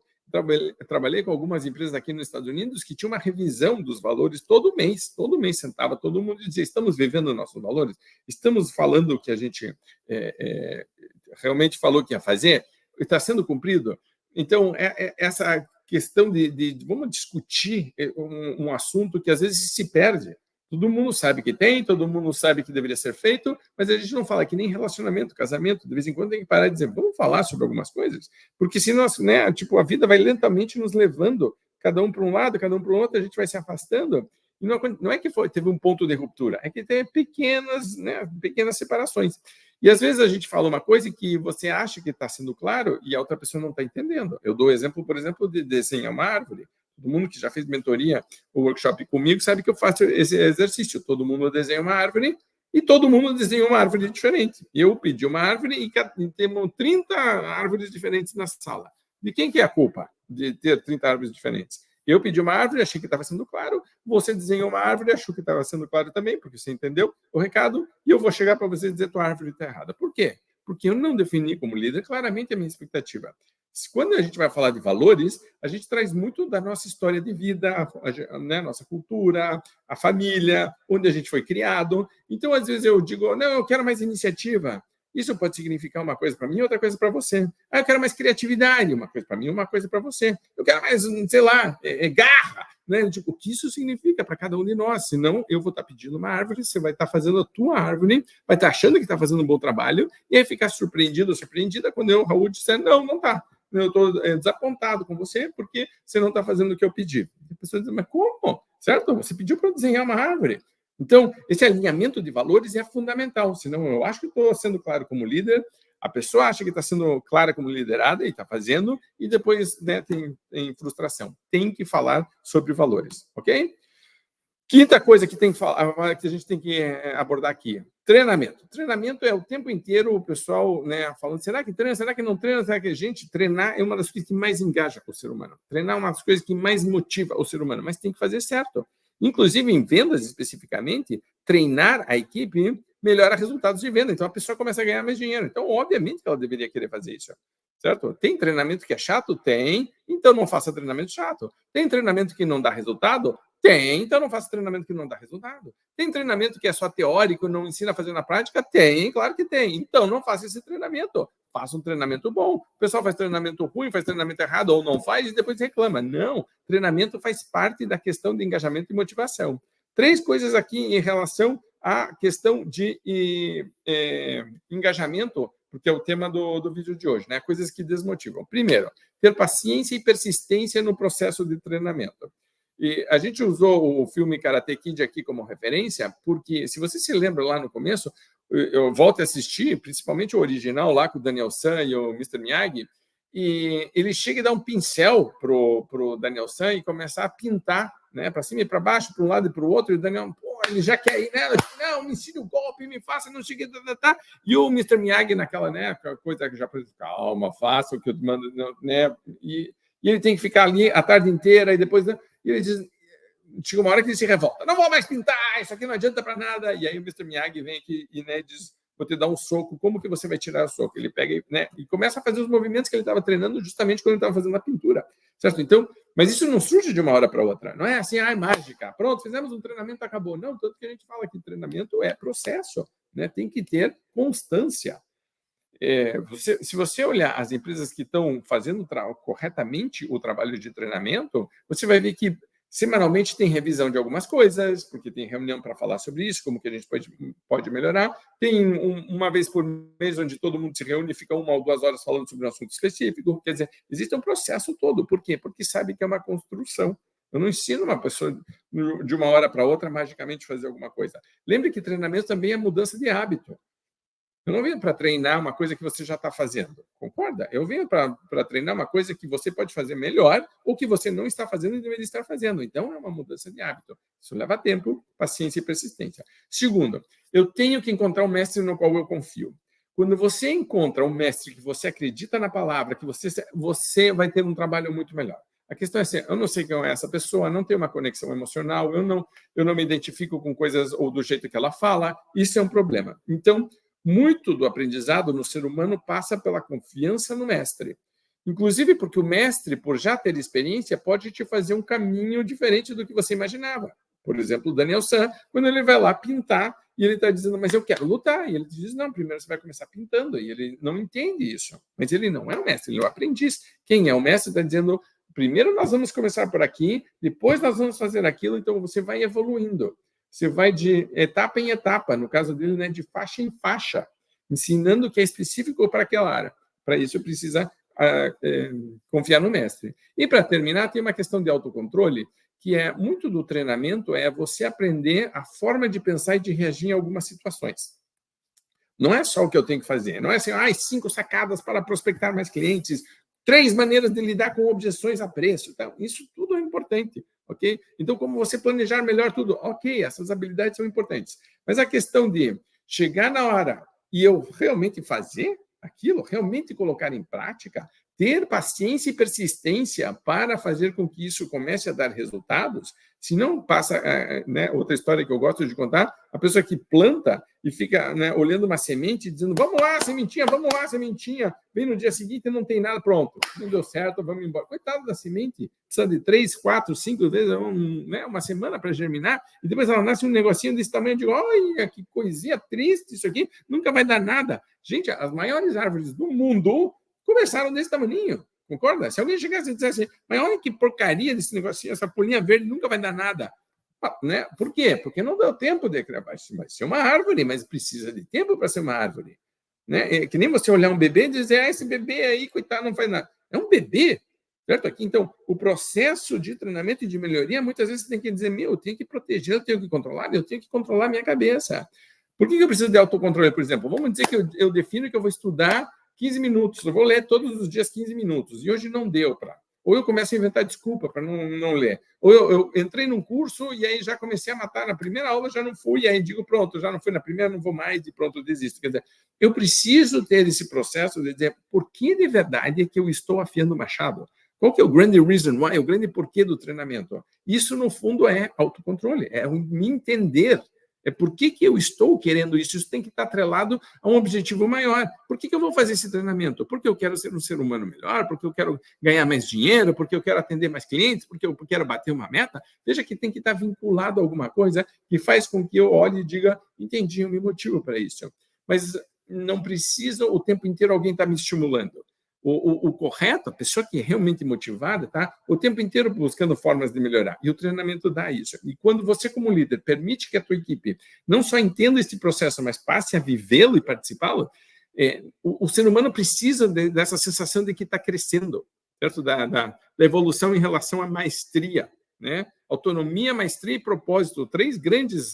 Trabalhei com algumas empresas aqui nos Estados Unidos que tinham uma revisão dos valores todo mês sentava todo mundo e dizia, estamos vivendo nossos valores? Estamos falando o que a gente realmente falou que ia fazer? Está sendo cumprido? Então, essa questão vamos discutir um assunto que às vezes se perde. Todo mundo sabe que tem, todo mundo sabe que deveria ser feito, mas a gente não fala que nem relacionamento, casamento, de vez em quando tem que parar e dizer, vamos falar sobre algumas coisas, porque se nós, a vida vai lentamente nos levando, cada um para um lado, cada um para o outro, a gente vai se afastando, e não é que teve um ponto de ruptura, é que tem pequenas separações. E às vezes a gente fala uma coisa que você acha que está sendo claro e a outra pessoa não está entendendo. Eu dou exemplo, por exemplo, de desenhar uma árvore. Todo mundo que já fez mentoria ou workshop comigo sabe que eu faço esse exercício. Todo mundo desenha uma árvore e todo mundo desenha uma árvore diferente. Eu pedi uma árvore e temos 30 árvores diferentes na sala. De quem que é a culpa de ter 30 árvores diferentes? Eu pedi uma árvore, achei que estava sendo claro. Você desenhou uma árvore, achou que estava sendo claro também, porque você entendeu o recado. E eu vou chegar para você e dizer que tua árvore está errada. Por quê? Porque eu não defini como líder claramente a minha expectativa. Quando a gente vai falar de valores, a gente traz muito da nossa história de vida, nossa cultura, a família, onde a gente foi criado. Então, às vezes eu digo, não, eu quero mais iniciativa. Isso pode significar uma coisa para mim e outra coisa para você. Eu quero mais criatividade, uma coisa para mim e uma coisa para você. Eu quero mais, sei lá, garra. Né? Tipo, o que isso significa para cada um de nós? Senão, eu vou estar pedindo uma árvore, você vai estar fazendo a tua árvore, vai estar achando que está fazendo um bom trabalho, e aí ficar surpreendido ou surpreendida quando eu, Raul, disser, não está. Eu estou desapontado com você porque você não está fazendo o que eu pedi. A pessoa diz, mas como? Certo? Você pediu para eu desenhar uma árvore. Então, esse alinhamento de valores é fundamental, senão eu acho que estou sendo claro como líder, a pessoa acha que está sendo clara como liderada e está fazendo, e depois tem frustração. Tem que falar sobre valores, ok? Quinta coisa que a gente tem que abordar aqui, treinamento. Treinamento é o tempo inteiro o pessoal falando, será que treina, será que não treina, será que a gente treinar é uma das coisas que mais engaja o ser humano. Treinar é uma das coisas que mais motiva o ser humano, mas tem que fazer certo. Inclusive, em vendas especificamente, treinar a equipe melhora resultados de venda. Então, a pessoa começa a ganhar mais dinheiro. Então, obviamente que ela deveria querer fazer isso. Certo? Tem treinamento que é chato? Tem. Então, não faça treinamento chato. Tem treinamento que não dá resultado? Tem. Então, não faça treinamento que não dá resultado. Tem treinamento que é só teórico, não ensina a fazer na prática? Tem, claro que tem. Então, não faça esse treinamento. Faça um treinamento bom. O pessoal faz treinamento ruim, faz treinamento errado ou não faz e depois reclama. Não. Treinamento faz parte da questão de engajamento e motivação. 3 coisas aqui em relação a questão de engajamento, porque é o tema do vídeo de hoje, né? Coisas que desmotivam. Primeiro, ter paciência e persistência no processo de treinamento. E a gente usou o filme Karate Kid aqui como referência, porque, se você se lembra lá no começo, eu volto a assistir, principalmente o original lá com o Daniel San e o Mr. Miyagi, e ele chega e dá um pincel pro Daniel San e começar a pintar, né, para cima e para baixo, para um lado e para o outro, e o Daniel, ele já quer ir, né? Não, me ensine o golpe, me faça, não chegue, e o Mr. Miyagi naquela, né, coisa que já calma, faça o que eu te mando, né? E ele tem que ficar ali a tarde inteira, e depois, né, e ele diz, chega uma hora que ele se revolta, não vou mais pintar, isso aqui não adianta para nada, e aí o Mr. Miyagi vem aqui e, né, diz, vou te dar um soco, como que você vai tirar o soco? Ele pega, né, e começa a fazer os movimentos que ele estava treinando justamente quando ele estava fazendo a pintura, certo? Então, mas isso não surge de uma hora para outra, não é assim, mágica, pronto, fizemos um treinamento, acabou. Não, tanto que a gente fala que treinamento é processo, né? Tem que ter constância. Se você olhar as empresas que estão fazendo corretamente o trabalho de treinamento, você vai ver que semanalmente tem revisão de algumas coisas, porque tem reunião para falar sobre isso, como que a gente pode melhorar. Tem uma vez por mês onde todo mundo se reúne e fica 1 ou 2 horas falando sobre um assunto específico. Quer dizer, existe um processo todo. Por quê? Porque sabe que é uma construção. Eu não ensino uma pessoa de uma hora para outra magicamente fazer alguma coisa. Lembre que treinamento também é mudança de hábito. Eu não venho para treinar uma coisa que você já está fazendo, concorda? Eu venho para treinar uma coisa que você pode fazer melhor ou que você não está fazendo e deveria estar fazendo. Então, é uma mudança de hábito. Isso leva tempo, paciência e persistência. Segundo, eu tenho que encontrar um mestre no qual eu confio. Quando você encontra um mestre que você acredita na palavra, que você vai ter um trabalho muito melhor. A questão é assim, eu não sei quem é essa pessoa, não tenho uma conexão emocional, eu não me identifico com coisas ou do jeito que ela fala, isso é um problema. Então, muito do aprendizado no ser humano passa pela confiança no mestre. Inclusive porque o mestre, por já ter experiência, pode te fazer um caminho diferente do que você imaginava. Por exemplo, o Daniel San, quando ele vai lá pintar, e ele está dizendo, mas eu quero lutar. E ele diz, não, primeiro você vai começar pintando. E ele não entende isso. Mas ele não é o mestre, ele é o aprendiz. Quem é o mestre está dizendo, primeiro nós vamos começar por aqui, depois nós vamos fazer aquilo, então você vai evoluindo. Você vai de etapa em etapa, no caso dele, né, de faixa em faixa, ensinando o que é específico para aquela área. Para isso, precisa confiar no mestre. E, para terminar, tem uma questão de autocontrole, que é muito do treinamento, é você aprender a forma de pensar e de reagir em algumas situações. Não é só o que eu tenho que fazer, não é assim, 5 sacadas para prospectar mais clientes, 3 maneiras de lidar com objeções a preço. Então, isso tudo é importante. Okay? Então, como você planejar melhor tudo? Ok, essas habilidades são importantes. Mas a questão de chegar na hora e eu realmente fazer aquilo, realmente colocar em prática, ter paciência e persistência para fazer com que isso comece a dar resultados, se não passa, né, outra história que eu gosto de contar, a pessoa que planta e fica, né, olhando uma semente e dizendo, vamos lá, sementinha, vem no dia seguinte e não tem nada, pronto, não deu certo, vamos embora. Coitado da semente, precisa de 3, 4, 5 vezes, né, uma semana para germinar, e depois ela nasce um negocinho desse tamanho, eu digo, olha, que coisinha triste isso aqui, nunca vai dar nada. Gente, as maiores árvores do mundo começaram desse tamanho, concorda? Se alguém chegasse e dissesse, mas olha que porcaria desse negocinho, essa folhinha verde nunca vai dar nada. Né? Por quê? Porque não deu tempo de criar. Vai ser uma árvore, mas precisa de tempo para ser uma árvore. Né? É que nem você olhar um bebê e dizer, esse bebê aí, coitado, não faz nada. É um bebê, certo? Aqui, então, o processo de treinamento e de melhoria, muitas vezes você tem que dizer, eu tenho que proteger, eu tenho que controlar minha cabeça. Por que eu preciso de autocontrole, por exemplo? Vamos dizer que eu defino que eu vou estudar 15 minutos, eu vou ler todos os dias 15 minutos, e hoje não deu para. Ou eu começo a inventar desculpa para não ler. Ou eu entrei num curso e aí já comecei a matar na primeira aula, já não fui, e aí digo, pronto, já não fui na primeira, não vou mais, e pronto, eu desisto. Quer dizer, eu preciso ter esse processo de dizer por que de verdade é que eu estou afiando o machado? Qual que é o grande reason why, o grande porquê do treinamento? Isso, no fundo, é autocontrole, é me entender. É por que eu estou querendo isso? Isso tem que estar atrelado a um objetivo maior. Por que eu vou fazer esse treinamento? Porque eu quero ser um ser humano melhor, porque eu quero ganhar mais dinheiro, porque eu quero atender mais clientes, porque eu quero bater uma meta. Veja que tem que estar vinculado a alguma coisa que faz com que eu olhe e diga, entendi, eu me motivo para isso. Mas não precisa o tempo inteiro alguém estar me estimulando. O correto, a pessoa que é realmente motivada, tá o tempo inteiro buscando formas de melhorar. E o treinamento dá isso. E quando você, como líder, permite que a tua equipe não só entenda esse processo, mas passe a vivê-lo e participá-lo, o ser humano precisa dessa sensação de que está crescendo, certo? Da evolução em relação à maestria, né? Autonomia, maestria e propósito, 3 grandes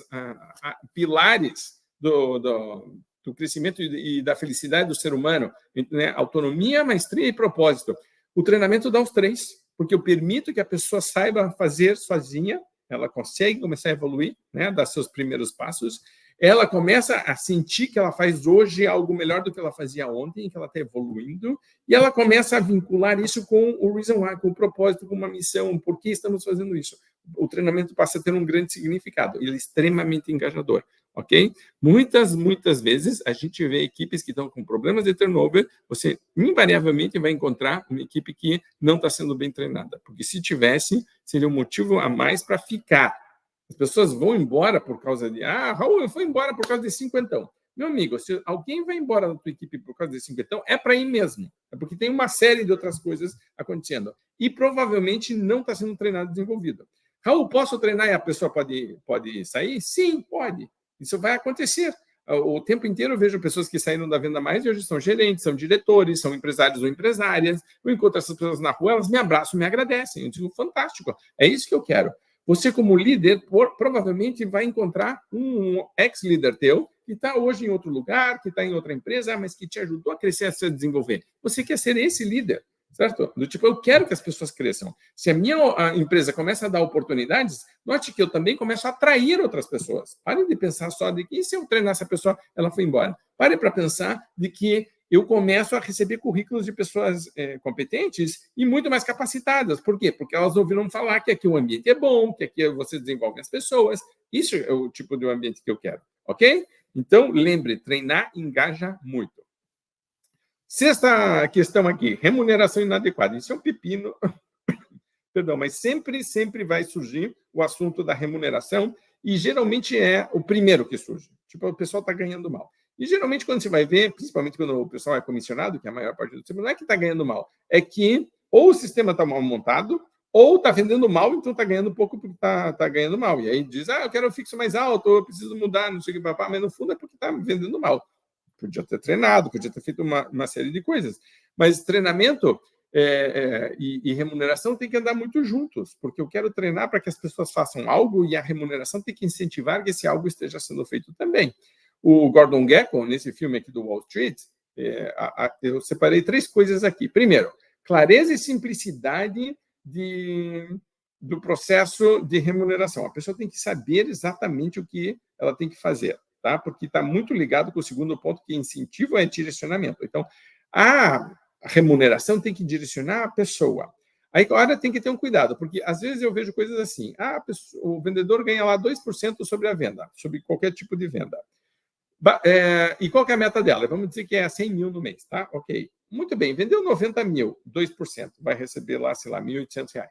pilares do crescimento e da felicidade do ser humano, né? Autonomia, maestria e propósito. O treinamento dá os 3, porque eu permito que a pessoa saiba fazer sozinha, ela consegue começar a evoluir, né? Dar seus primeiros passos, ela começa a sentir que ela faz hoje algo melhor do que ela fazia ontem, que ela está evoluindo, e ela começa a vincular isso com o reason why, com o propósito, com uma missão, por que estamos fazendo isso. O treinamento passa a ter um grande significado, ele é extremamente engajador, ok? Muitas vezes a gente vê equipes que estão com problemas de turnover, você invariavelmente vai encontrar uma equipe que não está sendo bem treinada, porque se tivesse, seria um motivo a mais para ficar. As pessoas vão embora por causa de... Raul, eu fui embora por causa de cinquentão. Meu amigo, se alguém vai embora da tua equipe por causa de cinquentão, é para ir mesmo. É porque tem uma série de outras coisas acontecendo. E provavelmente não está sendo treinado e desenvolvido. Raul, posso treinar e a pessoa pode sair? Sim, pode. Isso vai acontecer. O tempo inteiro eu vejo pessoas que saíram da Venda Mais e hoje são gerentes, são diretores, são empresários ou empresárias. Eu encontro essas pessoas na rua, elas me abraçam, me agradecem. Eu digo, fantástico, é isso que eu quero. Você, como líder, provavelmente vai encontrar um ex-líder teu que está hoje em outro lugar, que está em outra empresa, mas que te ajudou a crescer, a se desenvolver. Você quer ser esse líder, certo? Do tipo, eu quero que as pessoas cresçam. Se a minha empresa começa a dar oportunidades, note que eu também começo a atrair outras pessoas. Pare de pensar só de que, e se eu treinar essa pessoa, ela foi embora. Pare para pensar de que eu começo a receber currículos de pessoas competentes e muito mais capacitadas. Por quê? Porque elas ouviram falar que aqui o ambiente é bom, que aqui você desenvolve as pessoas. Isso é o tipo de ambiente que eu quero, ok? Então, lembre, treinar engaja muito. Sexta questão aqui, remuneração inadequada. Isso é um pepino, perdão, mas sempre vai surgir o assunto da remuneração e geralmente é o primeiro que surge. Tipo, o pessoal está ganhando mal. E geralmente quando você vai ver, principalmente quando o pessoal é comissionado, que é a maior parte do tempo, não é que está ganhando mal, é que ou o sistema está mal montado, ou está vendendo mal, então está ganhando pouco porque está ganhando mal. E aí diz, eu quero um fixo mais alto, eu preciso mudar, não sei o que, papá, mas no fundo é porque está vendendo mal. Podia ter treinado, podia ter feito uma série de coisas. Mas treinamento e remuneração tem que andar muito juntos, porque eu quero treinar para que as pessoas façam algo e a remuneração tem que incentivar que esse algo esteja sendo feito também. O Gordon Gekko, nesse filme aqui do Wall Street, eu separei 3 coisas aqui. Primeiro, clareza e simplicidade do processo de remuneração. A pessoa tem que saber exatamente o que ela tem que fazer, tá? Porque está muito ligado com o segundo ponto, que incentivo é direcionamento. Então, a remuneração tem que direcionar a pessoa. Aí, agora, tem que ter um cuidado, porque às vezes eu vejo coisas assim, o vendedor ganha lá 2% sobre a venda, sobre qualquer tipo de venda. E qual que é a meta dela? Vamos dizer que é 100 mil no mês, tá? Ok. Muito bem, vendeu 90 mil, 2%, vai receber lá, sei lá, R$1.800.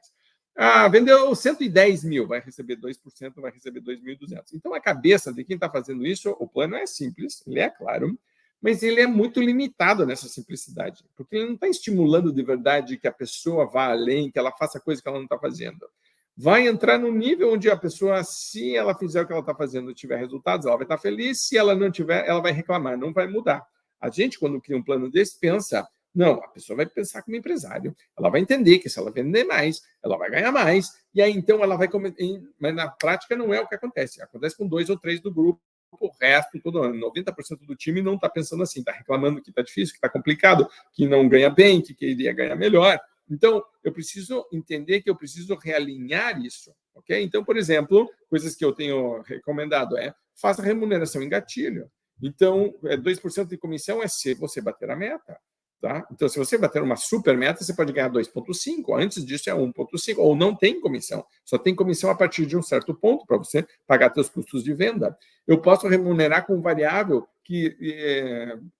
Vendeu 110 mil, vai receber 2%, vai receber 2.200. Então, a cabeça de quem está fazendo isso, o plano é simples, ele é claro, mas ele é muito limitado nessa simplicidade, porque ele não está estimulando de verdade que a pessoa vá além, que ela faça coisa que ela não está fazendo. Vai entrar no nível onde a pessoa, se ela fizer o que ela está fazendo e tiver resultados, ela vai estar feliz, se ela não tiver, ela vai reclamar, não vai mudar. A gente, quando cria um plano desse, pensa, não, a pessoa vai pensar como empresário, ela vai entender que se ela vender mais, ela vai ganhar mais, e aí então ela vai cometer, mas na prática não é o que acontece. Acontece com 2 ou 3 do grupo, o resto, 90% do time não está pensando assim, está reclamando que está difícil, que está complicado, que não ganha bem, que queria ganhar melhor. Então, eu preciso entender que eu preciso realinhar isso, ok? Então, por exemplo, coisas que eu tenho recomendado faça remuneração em gatilho. Então, 2% de comissão é se você bater a meta. Tá? Então, se você bater uma super meta, você pode ganhar 2,5. Antes disso é 1,5. Ou não tem comissão. Só tem comissão a partir de um certo ponto para você pagar seus custos de venda. Eu posso remunerar com variável que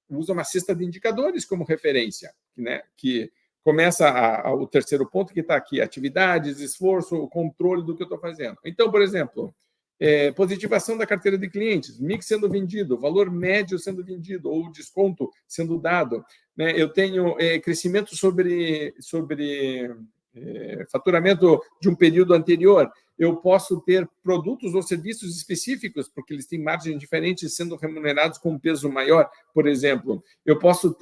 usa uma cesta de indicadores como referência, né? Que começa o terceiro ponto que está aqui, atividades, esforço, o controle do que eu estou fazendo. Então, por exemplo, Positivação da carteira de clientes, mix sendo vendido, valor médio sendo vendido, ou desconto sendo dado. Né? Eu tenho crescimento sobre faturamento de um período anterior. Eu posso ter produtos ou serviços específicos, porque eles têm margens diferentes, sendo remunerados com um peso maior, por exemplo. Eu posso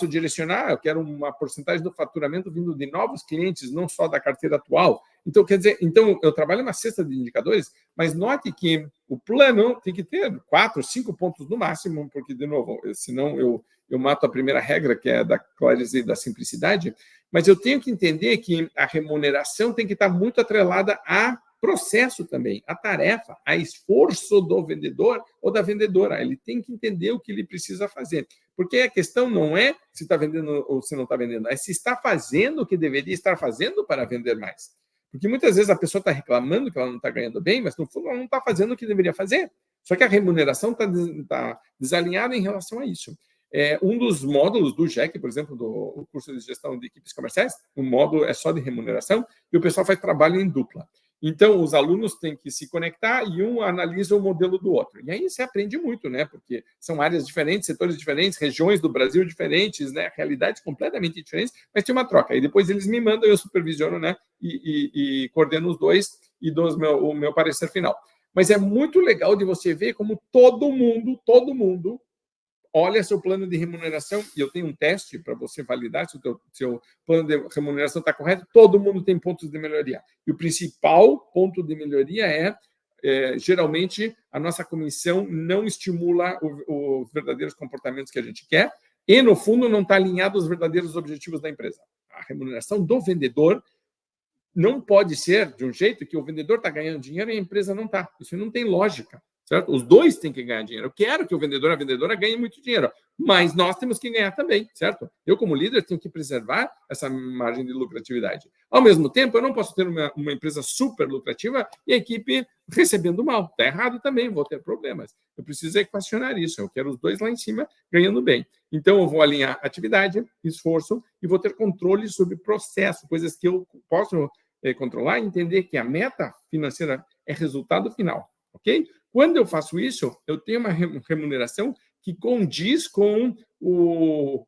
direcionar, eu quero uma porcentagem do faturamento vindo de novos clientes, não só da carteira atual. Então, quer dizer, eu trabalho uma cesta de indicadores, mas note que o plano tem que ter 4, 5 pontos no máximo, porque, de novo, senão eu mato a primeira regra, que é da clareza e da simplicidade, mas eu tenho que entender que a remuneração tem que estar muito atrelada a processo também, a tarefa, a esforço do vendedor ou da vendedora. Ele tem que entender o que ele precisa fazer. Porque a questão não é se está vendendo ou se não está vendendo, é se está fazendo o que deveria estar fazendo para vender mais. Porque muitas vezes a pessoa está reclamando que ela não está ganhando bem, mas no fundo ela não está fazendo o que deveria fazer. Só que a remuneração está desalinhada em relação a isso. Um dos módulos do GEC, por exemplo, do curso de gestão de equipes comerciais, o módulo é só de remuneração e o pessoal faz trabalho em dupla. Então, os alunos têm que se conectar e um analisa o modelo do outro. E aí você aprende muito, né? Porque são áreas diferentes, setores diferentes, regiões do Brasil diferentes, né? Realidades completamente diferentes, mas tem uma troca. E depois eles me mandam, eu supervisiono, né? E coordeno os dois e dou o meu parecer final. Mas é muito legal de você ver como todo mundo olha seu plano de remuneração, e eu tenho um teste para você validar se o seu plano de remuneração está correto, todo mundo tem pontos de melhoria. E o principal ponto de melhoria geralmente, a nossa comissão não estimula os verdadeiros comportamentos que a gente quer e, no fundo, não está alinhado aos verdadeiros objetivos da empresa. A remuneração do vendedor não pode ser de um jeito que o vendedor está ganhando dinheiro e a empresa não está. Isso não tem lógica. Certo? Os dois têm que ganhar dinheiro. Eu quero que o vendedor e a vendedora ganhem muito dinheiro, mas nós temos que ganhar também, certo? Eu, como líder, tenho que preservar essa margem de lucratividade. Ao mesmo tempo, eu não posso ter uma empresa super lucrativa e a equipe recebendo mal. Está errado também, vou ter problemas. Eu preciso equacionar isso. Eu quero os dois lá em cima ganhando bem. Então, eu vou alinhar atividade, esforço e vou ter controle sobre processo, coisas que eu posso controlar e entender que a meta financeira é resultado final, ok? Quando eu faço isso, eu tenho uma remuneração que condiz com o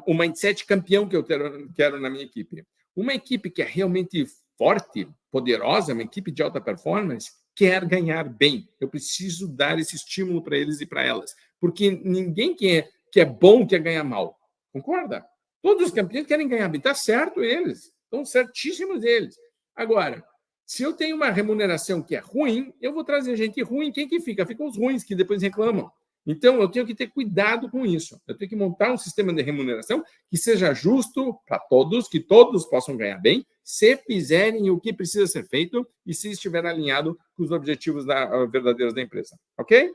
mindset campeão que eu quero na minha equipe. Uma equipe que é realmente forte, poderosa, uma equipe de alta performance, quer ganhar bem. Eu preciso dar esse estímulo para eles e para elas. Porque ninguém que é bom quer ganhar mal. Concorda? Todos os campeões querem ganhar bem. Está certo eles. Estão certíssimos eles. Agora, se eu tenho uma remuneração que é ruim, eu vou trazer gente ruim. Quem que fica? Ficam os ruins, que depois reclamam. Então, eu tenho que ter cuidado com isso. Eu tenho que montar um sistema de remuneração que seja justo para todos, que todos possam ganhar bem, se fizerem o que precisa ser feito e se estiver alinhado com os objetivos verdadeiros da empresa. Ok?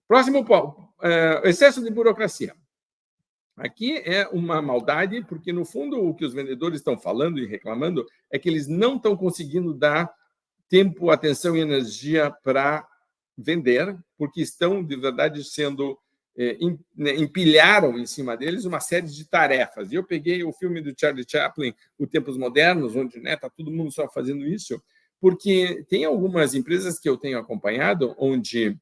Próximo ponto. Excesso de burocracia. Aqui é uma maldade, porque, no fundo, o que os vendedores estão falando e reclamando é que eles não estão conseguindo dar tempo, atenção e energia para vender, porque estão, de verdade, sendo... empilharam em cima deles uma série de tarefas. E eu peguei o filme do Charlie Chaplin, O Tempos Modernos, onde está todo mundo só fazendo isso, porque tem algumas empresas que eu tenho acompanhado, onde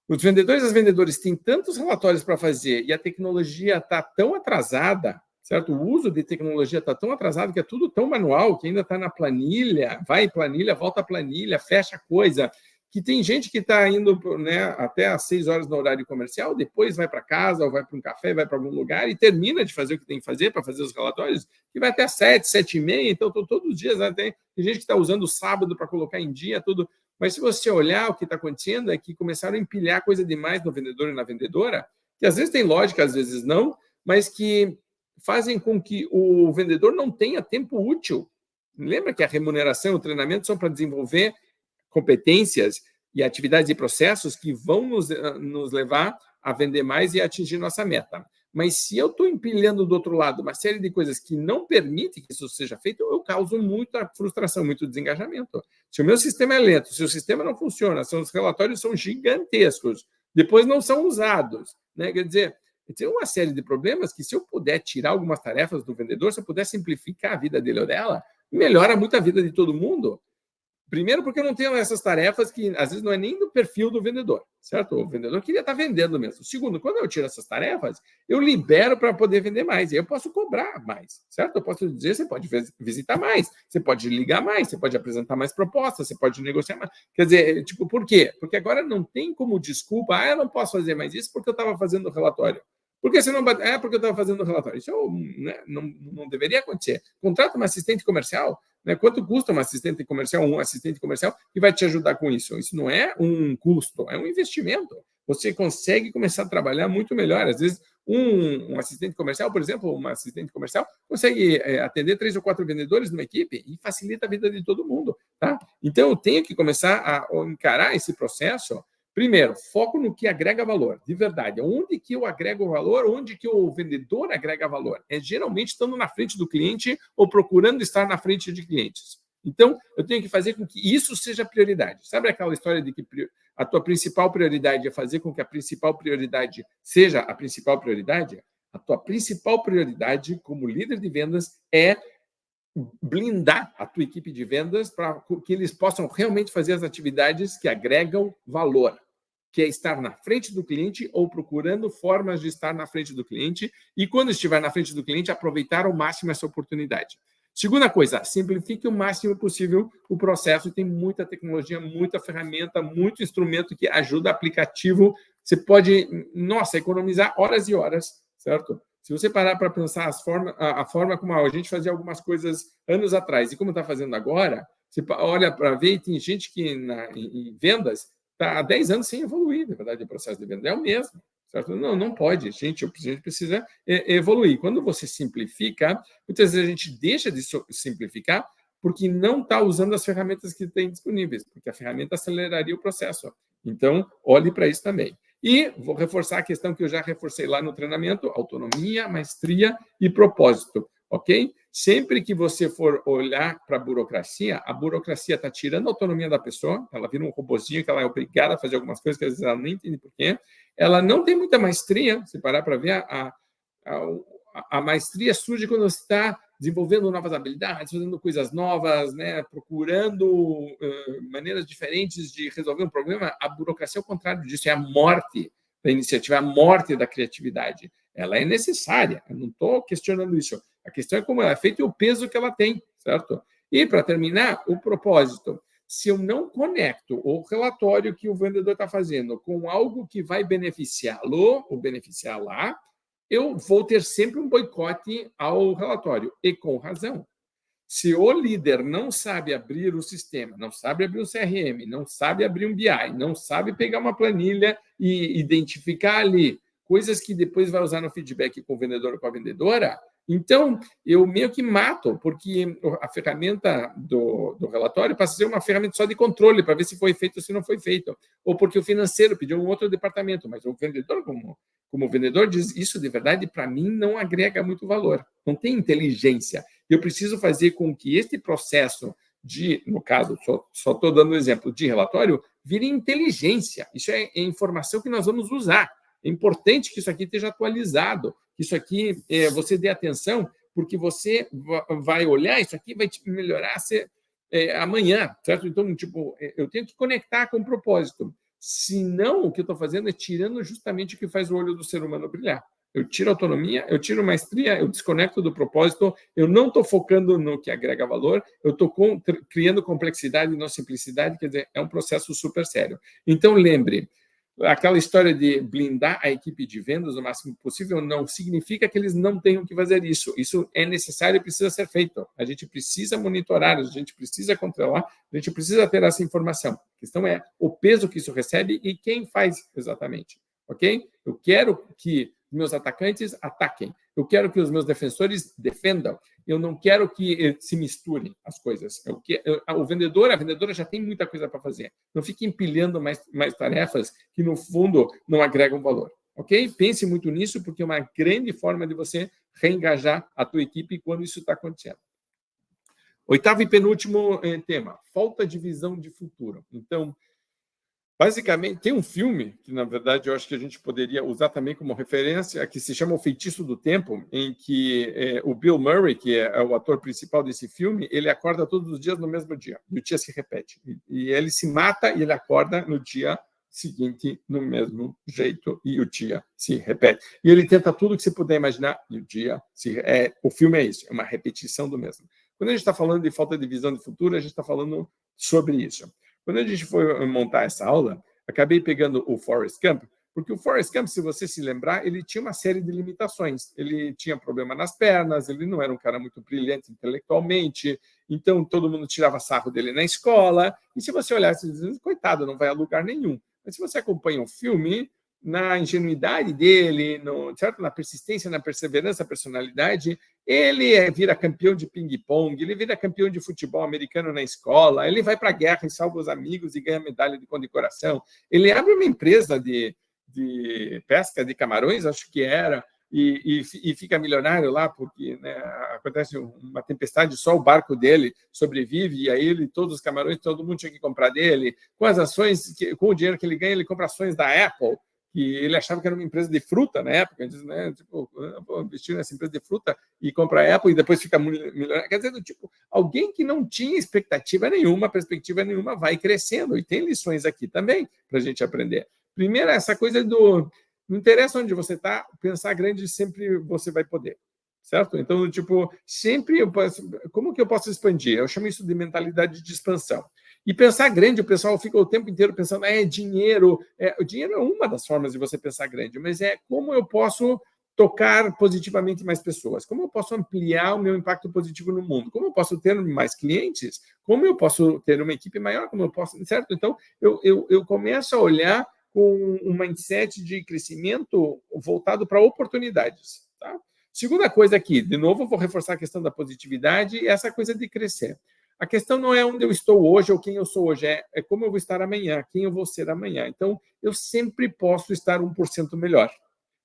os vendedores e as vendedoras têm tantos relatórios para fazer e a tecnologia está tão atrasada, certo? O uso de tecnologia está tão atrasado que é tudo tão manual, que ainda está na planilha, vai planilha, volta planilha, fecha coisa, que tem gente que está indo, né, até às 6 horas no horário comercial, depois vai para casa, ou vai para um café, vai para algum lugar e termina de fazer o que tem que fazer para fazer os relatórios, que vai até às 7, 7h30, então todos os dias, né, tem gente que está usando o sábado para colocar em dia tudo. Mas se você olhar, o que está acontecendo é que começaram a empilhar coisa demais no vendedor e na vendedora, que às vezes tem lógica, às vezes não, mas que fazem com que o vendedor não tenha tempo útil. Lembra que a remuneração e o treinamento são para desenvolver competências e atividades e processos que vão nos levar a vender mais e a atingir nossa meta. Mas se eu estou empilhando do outro lado uma série de coisas que não permitem que isso seja feito, eu causo muita frustração, muito desengajamento. Se o meu sistema é lento, se o sistema não funciona, se os relatórios são gigantescos, depois não são usados, né? Quer dizer, tem uma série de problemas que, se eu puder tirar algumas tarefas do vendedor, se eu puder simplificar a vida dele ou dela, melhora muito a vida de todo mundo. Primeiro, porque eu não tenho essas tarefas que, às vezes, não é nem do perfil do vendedor, certo? O vendedor queria estar vendendo mesmo. Segundo, quando eu tiro essas tarefas, eu libero para poder vender mais. E aí eu posso cobrar mais, certo? Eu posso dizer, você pode visitar mais, você pode ligar mais, você pode apresentar mais propostas, você pode negociar mais. Quer dizer, tipo, por quê? Porque agora não tem como desculpa, eu não posso fazer mais isso porque eu estava fazendo o relatório. Por que você não bate? Porque eu estava fazendo o relatório. Isso né, não deveria acontecer. Contrata uma assistente comercial. Né? Quanto custa um assistente comercial que vai te ajudar com isso? Isso não é um custo, é um investimento. Você consegue começar a trabalhar muito melhor. Às vezes, um assistente comercial, por exemplo, uma assistente comercial consegue atender 3 ou 4 vendedores numa equipe e facilita a vida de todo mundo. Tá? Então, eu tenho que começar a encarar esse processo. Primeiro, foco no que agrega valor, de verdade. Onde que eu agrego valor, onde que o vendedor agrega valor? É geralmente estando na frente do cliente ou procurando estar na frente de clientes. Então, eu tenho que fazer com que isso seja prioridade. Sabe aquela história de que a tua principal prioridade é fazer com que a principal prioridade seja a principal prioridade? A tua principal prioridade como líder de vendas é blindar a tua equipe de vendas para que eles possam realmente fazer as atividades que agregam valor, que é estar na frente do cliente ou procurando formas de estar na frente do cliente e, quando estiver na frente do cliente, aproveitar ao máximo essa oportunidade. Segunda coisa, simplifique o máximo possível o processo. Tem muita tecnologia, muita ferramenta, muito instrumento que ajuda, aplicativo. Você pode, economizar horas e horas, certo? Se você parar para pensar a forma como a gente fazia algumas coisas anos atrás e como está fazendo agora, você olha para ver e tem gente que em vendas está há 10 anos sem evoluir, na verdade, o processo de venda é o mesmo. Certo? Não pode. A gente precisa evoluir. Quando você simplifica, muitas vezes a gente deixa de simplificar porque não está usando as ferramentas que tem disponíveis, porque a ferramenta aceleraria o processo. Então, olhe para isso também. E vou reforçar a questão que eu já reforcei lá no treinamento: autonomia, maestria e propósito, ok? Sempre que você for olhar para a burocracia está tirando a autonomia da pessoa, ela vira um robozinho que ela é obrigada a fazer algumas coisas que às vezes ela nem entende por quê. Ela não tem muita maestria, se parar para ver, a maestria surge quando você está desenvolvendo novas habilidades, fazendo coisas novas, né, procurando maneiras diferentes de resolver um problema. A burocracia é o contrário disso, é a morte da iniciativa, é a morte da criatividade. Ela é necessária, eu não estou questionando isso. A questão é como ela é feita e o peso que ela tem, certo? E, para terminar, o propósito. Se eu não conecto o relatório que o vendedor está fazendo com algo que vai beneficiá-lo ou beneficiá-la, eu vou ter sempre um boicote ao relatório, e com razão. Se o líder não sabe abrir o sistema, não sabe abrir o CRM, não sabe abrir um BI, não sabe pegar uma planilha e identificar ali coisas que depois vai usar no feedback com o vendedor ou com a vendedora, então eu meio que mato, porque a ferramenta do relatório passa a ser uma ferramenta só de controle, para ver se foi feito ou se não foi feito. Ou porque o financeiro pediu um outro departamento, mas o vendedor, como vendedor, diz: isso de verdade, para mim, não agrega muito valor. Não tem inteligência. Eu preciso fazer com que este processo no caso, só estou dando um exemplo de relatório, vire inteligência. Isso é informação que nós vamos usar. É importante que isso aqui esteja atualizado, que isso aqui você dê atenção, porque você vai olhar, isso aqui vai te melhorar amanhã, certo? Então, eu tenho que conectar com o propósito. Senão, o que eu estou fazendo é tirando justamente o que faz o olho do ser humano brilhar. Eu tiro autonomia, eu tiro maestria, eu desconecto do propósito, eu não estou focando no que agrega valor, eu estou criando complexidade e não simplicidade, quer dizer, é um processo super sério. Então, lembre, aquela história de blindar a equipe de vendas o máximo possível não significa que eles não tenham que fazer isso. Isso é necessário e precisa ser feito. A gente precisa monitorar, a gente precisa controlar, a gente precisa ter essa informação. A questão é o peso que isso recebe e quem faz exatamente, ok? Eu quero que meus atacantes ataquem. Eu quero que os meus defensores defendam. Eu não quero que se misturem as coisas. O vendedor, a vendedora já tem muita coisa para fazer. Não fique empilhando mais tarefas que, no fundo, não agregam valor. Ok? Pense muito nisso, porque é uma grande forma de você reengajar a tua equipe quando isso está acontecendo. Oitavo e penúltimo tema: falta de visão de futuro. Então, Basicamente, tem um filme que, na verdade, eu acho que a gente poderia usar também como referência, que se chama O Feitiço do Tempo, em que o Bill Murray, que é o ator principal desse filme, ele acorda todos os dias no mesmo dia, e o dia se repete. E ele se mata e ele acorda no dia seguinte no mesmo jeito, e o dia se repete. E ele tenta tudo que você puder imaginar, e o dia se... o filme é isso, é uma repetição do mesmo. Quando a gente está falando de falta de visão de futuro, a gente está falando sobre isso. Quando a gente foi montar essa aula, acabei pegando o Forrest Gump, porque o Forrest Gump, se você se lembrar, ele tinha uma série de limitações. Ele tinha problema nas pernas, ele não era um cara muito brilhante intelectualmente, então todo mundo tirava sarro dele na escola, e se você olhasse, dizendo, coitado, não vai a lugar nenhum. Mas se você acompanha o filme, na ingenuidade dele, certo? Na persistência, na perseverança, na personalidade, ele vira campeão de ping-pong, ele vira campeão de futebol americano na escola, ele vai para a guerra e salva os amigos e ganha medalha de condecoração. Ele abre uma empresa de pesca de camarões, acho que era, e fica milionário lá, porque né, acontece uma tempestade, só o barco dele sobrevive, e aí todos os camarões, todo mundo tinha que comprar dele. Com as ações, com o dinheiro que ele ganha, ele compra ações da Apple, que ele achava que era uma empresa de fruta na época, ele diz, né, tipo, vou investir nessa empresa de fruta e compra a Apple e depois fica milionário. Quer dizer, tipo, alguém que não tinha expectativa nenhuma, perspectiva nenhuma, vai crescendo. E tem lições aqui também para a gente aprender. Primeiro, essa coisa do... Não interessa onde você está, pensar grande sempre você vai poder. Certo? Então, tipo, sempre eu posso... Como que eu posso expandir? Eu chamo isso de mentalidade de expansão. E pensar grande, o pessoal fica o tempo inteiro pensando, dinheiro. O dinheiro é uma das formas de você pensar grande, mas é como eu posso tocar positivamente mais pessoas, como eu posso ampliar o meu impacto positivo no mundo, como eu posso ter mais clientes, como eu posso ter uma equipe maior, como eu posso, certo? Então, eu começo a olhar com um mindset de crescimento voltado para oportunidades, tá? Segunda coisa aqui, de novo, eu vou reforçar a questão da positividade e essa coisa de crescer. A questão não é onde eu estou hoje ou quem eu sou hoje, é como eu vou estar amanhã, quem eu vou ser amanhã. Então, eu sempre posso estar 1% melhor.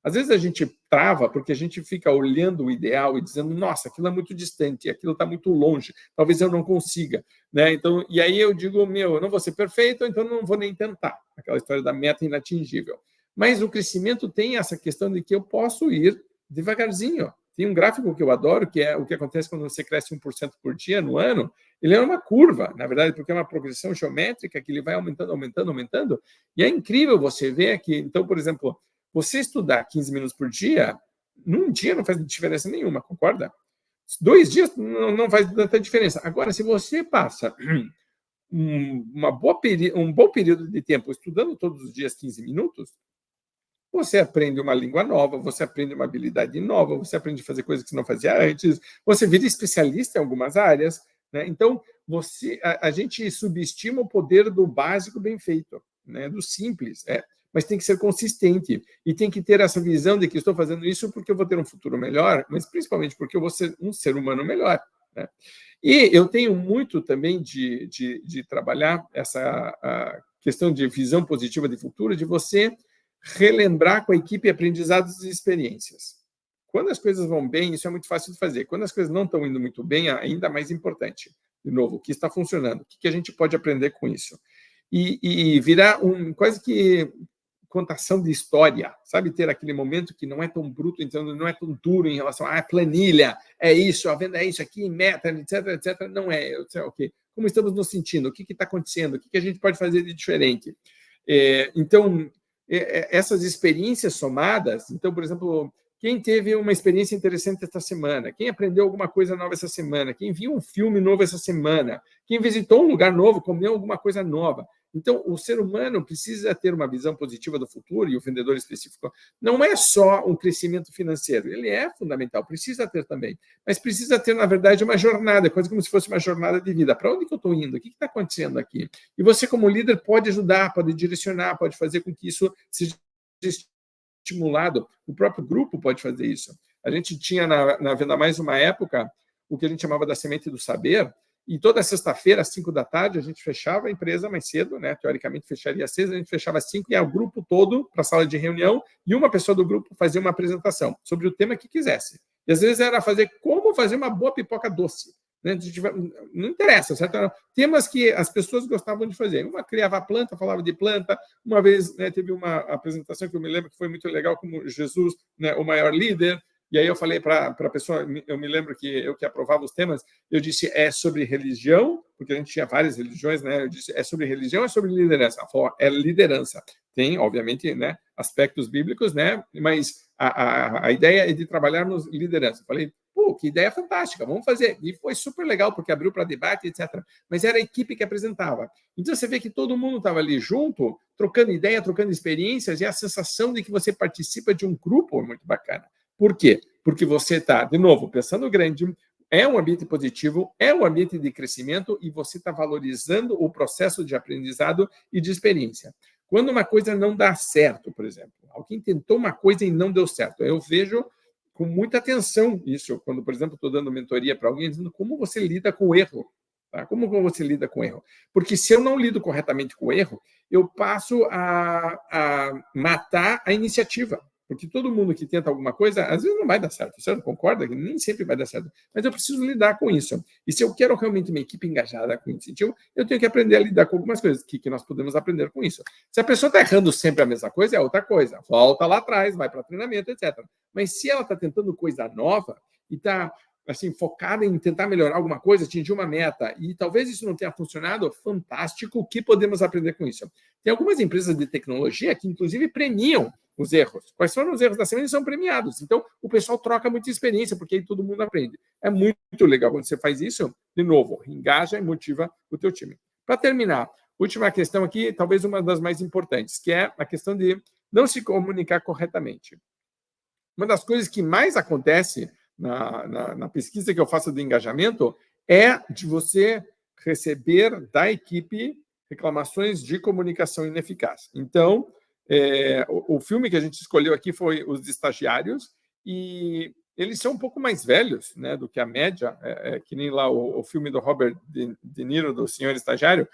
Às vezes a gente trava porque a gente fica olhando o ideal e dizendo, nossa, aquilo é muito distante, aquilo está muito longe, talvez eu não consiga. Né? Então, e aí eu digo, eu não vou ser perfeito, então não vou nem tentar. Aquela história da meta inatingível. Mas o crescimento tem essa questão de que eu posso ir devagarzinho. Tem um gráfico que eu adoro, que é o que acontece quando você cresce 1% por dia no ano. Ele é uma curva, na verdade, porque é uma progressão geométrica que ele vai aumentando, aumentando, aumentando. E é incrível você ver que, então, por exemplo, você estudar 15 minutos por dia, num dia não faz diferença nenhuma, concorda? 2 dias não faz tanta diferença. Agora, se você passa um bom período de tempo estudando todos os dias 15 minutos, você aprende uma língua nova, você aprende uma habilidade nova, você aprende a fazer coisas que você não fazia antes, você vira especialista em algumas áreas. Né? Então, a gente subestima o poder do básico bem feito, né? Do simples, mas tem que ser consistente e tem que ter essa visão de que estou fazendo isso porque eu vou ter um futuro melhor, mas principalmente porque eu vou ser um ser humano melhor. Né? E eu tenho muito também de trabalhar essa questão de visão positiva de futuro, de você relembrar com a equipe aprendizados e experiências. Quando as coisas vão bem, isso é muito fácil de fazer. Quando as coisas não estão indo muito bem, ainda mais importante. De novo, o que está funcionando? O que a gente pode aprender com isso? E virar quase que contação de história, sabe? Ter aquele momento que não é tão bruto, então não é tão duro em relação à planilha, é isso, a venda é isso aqui, meta, etc, etc. Não é. Okay. Como estamos nos sentindo? O que está acontecendo? O que a gente pode fazer de diferente? Então, essas experiências somadas, então, por exemplo, quem teve uma experiência interessante esta semana, quem aprendeu alguma coisa nova essa semana, quem viu um filme novo essa semana, quem visitou um lugar novo, comeu alguma coisa nova. Então, o ser humano precisa ter uma visão positiva do futuro, e o vendedor específico não é só um crescimento financeiro, ele é fundamental, precisa ter também, mas precisa ter, na verdade, uma jornada, quase como se fosse uma jornada de vida. Para onde que eu estou indo? O que está acontecendo aqui? E você, como líder, pode ajudar, pode direcionar, pode fazer com que isso seja estimulado. O próprio grupo pode fazer isso. A gente tinha na Venda Mais uma época o que a gente chamava da semente do saber, e toda sexta-feira, às 5 da tarde, a gente fechava a empresa mais cedo, né? Teoricamente fecharia às 6, a gente fechava às 5 e ia o grupo todo para a sala de reunião e uma pessoa do grupo fazia uma apresentação sobre o tema que quisesse. E às vezes era como fazer uma boa pipoca doce. né? Não interessa, certo? Eram temas que as pessoas gostavam de fazer. Uma criava planta, falava de planta. Uma vez, né, teve uma apresentação que eu me lembro que foi muito legal, como Jesus, né, o maior líder. E aí eu falei para a pessoa, eu me lembro que eu que aprovava os temas, eu disse, é sobre religião, porque a gente tinha várias religiões, né? Eu disse, é sobre religião, é sobre liderança? Ela falou, é liderança. Tem, obviamente, né, aspectos bíblicos, né? Mas a ideia é de trabalharmos liderança. Eu falei, pô, que ideia fantástica, vamos fazer. E foi super legal, porque abriu para debate, etc. Mas era a equipe que apresentava. Então, você vê que todo mundo estava ali junto, trocando ideia, trocando experiências, e a sensação de que você participa de um grupo é muito bacana. Por quê? Porque você está, de novo, pensando grande, é um ambiente positivo, é um ambiente de crescimento e você está valorizando o processo de aprendizado e de experiência. Quando uma coisa não dá certo, por exemplo, alguém tentou uma coisa e não deu certo, eu vejo com muita atenção isso, quando, por exemplo, estou dando mentoria para alguém, dizendo como você lida com o erro. Tá? Como você lida com o erro? Porque se eu não lido corretamente com o erro, eu passo a matar a iniciativa. Porque todo mundo que tenta alguma coisa, às vezes não vai dar certo. Você não concorda? Que nem sempre vai dar certo. Mas eu preciso lidar com isso. E se eu quero realmente uma equipe engajada com incentivo, eu tenho que aprender a lidar com algumas coisas. O que nós podemos aprender com isso? Se a pessoa está errando sempre a mesma coisa, é outra coisa. Volta lá atrás, vai para treinamento, etc. Mas se ela está tentando coisa nova e está assim, focada em tentar melhorar alguma coisa, atingir uma meta, e talvez isso não tenha funcionado, fantástico, o que podemos aprender com isso? Tem algumas empresas de tecnologia que, inclusive, premiam os erros. Quais foram os erros da semana? Eles são premiados. Então, o pessoal troca muita experiência, porque aí todo mundo aprende. É muito legal quando você faz isso. De novo, engaja e motiva o teu time. Para terminar, última questão aqui, talvez uma das mais importantes, que é a questão de não se comunicar corretamente. Uma das coisas que mais acontece na pesquisa que eu faço de engajamento é de você receber da equipe reclamações de comunicação ineficaz. Então, o filme que a gente escolheu aqui foi Os Estagiários, e eles são um pouco mais velhos, né, do que a média, que nem lá o filme do Robert De Niro, do Senhor Estagiário,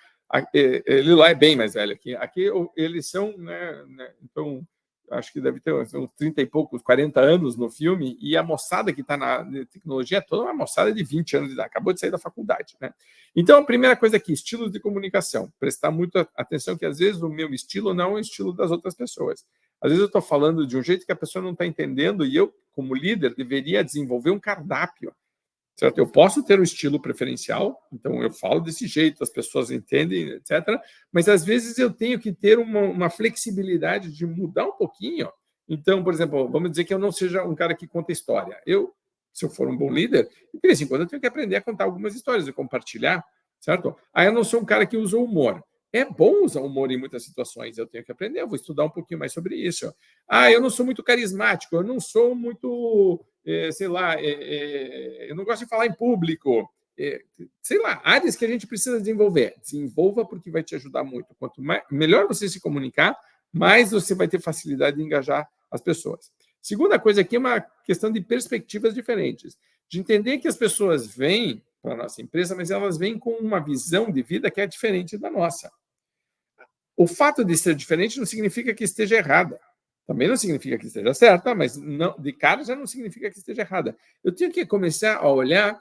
ele lá é bem mais velho. Aqui eles são, né, então, acho que deve ter uns 30 e poucos, 40 anos no filme, e a moçada que está na tecnologia é toda uma moçada de 20 anos de idade, acabou de sair da faculdade, né? Então, a primeira coisa aqui, estilos de comunicação. Prestar muita atenção que, às vezes, o meu estilo não é o estilo das outras pessoas. Às vezes, eu estou falando de um jeito que a pessoa não está entendendo e eu, como líder, deveria desenvolver um cardápio. Certo? Eu posso ter um estilo preferencial, então eu falo desse jeito, as pessoas entendem, etc. Mas às vezes eu tenho que ter uma flexibilidade de mudar um pouquinho. Então, por exemplo, vamos dizer que eu não seja um cara que conta história. Se eu for um bom líder, de vez em quando eu tenho que aprender a contar algumas histórias e compartilhar, certo? Aí eu não sou um cara que usa humor. É bom usar humor em muitas situações, eu tenho que aprender, eu vou estudar um pouquinho mais sobre isso. Eu não sou muito carismático, eu não sou muito, sei lá, eu não gosto de falar em público. Sei lá, áreas que a gente precisa desenvolver. Desenvolva porque vai te ajudar muito. Quanto melhor você se comunicar, mais você vai ter facilidade de engajar as pessoas. Segunda coisa aqui é uma questão de perspectivas diferentes, de entender que as pessoas vêm para a nossa empresa, mas elas vêm com uma visão de vida que é diferente da nossa. O fato de ser diferente não significa que esteja errada. Também não significa que esteja certa, mas não, de cara já não significa que esteja errada. Eu tenho que começar a olhar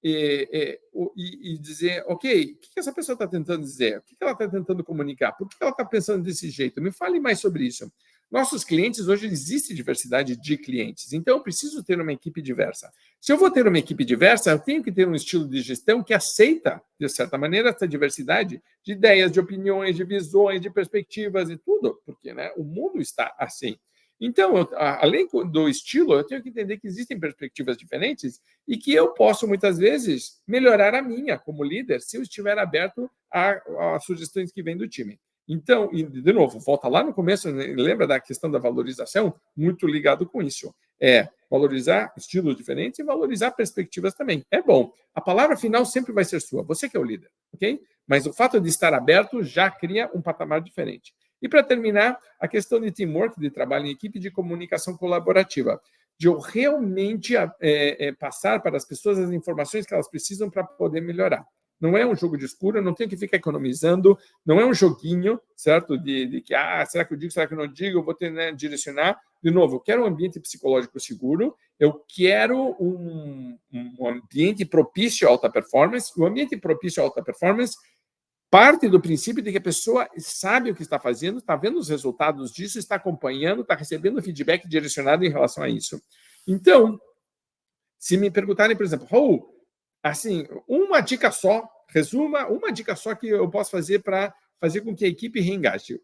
e dizer, ok, o que essa pessoa está tentando dizer? O que ela está tentando comunicar? Por que ela está pensando desse jeito? Me fale mais sobre isso. Nossos clientes, hoje existe diversidade de clientes, então eu preciso ter uma equipe diversa. Se eu vou ter uma equipe diversa, eu tenho que ter um estilo de gestão que aceita, de certa maneira, essa diversidade de ideias, de opiniões, de visões, de perspectivas e tudo, porque, né, o mundo está assim. Então, além do estilo, eu tenho que entender que existem perspectivas diferentes e que eu posso, muitas vezes, melhorar a minha como líder se eu estiver aberto a sugestões que vêm do time. Então, de novo, volta lá no começo, lembra da questão da valorização? Muito ligado com isso. Valorizar estilos diferentes e valorizar perspectivas também. É bom. A palavra final sempre vai ser sua. Você que é o líder, ok? Mas o fato de estar aberto já cria um patamar diferente. E, para terminar, a questão de teamwork, de trabalho em equipe, de comunicação colaborativa, de eu realmente passar para as pessoas as informações que elas precisam para poder melhorar. não é um jogo de escuro, eu não tenho que ficar economizando, não é um joguinho, certo? De que, será que eu digo, será que eu não digo, eu vou ter, né, direcionar. De novo, eu quero um ambiente psicológico seguro, eu quero um ambiente propício à alta performance. O ambiente propício à alta performance parte do princípio de que a pessoa sabe o que está fazendo, está vendo os resultados disso, está acompanhando, está recebendo feedback direcionado em relação a isso. Então, se me perguntarem, por exemplo, assim, uma dica só, resuma, uma dica só que eu posso fazer para fazer com que a equipe reengaje.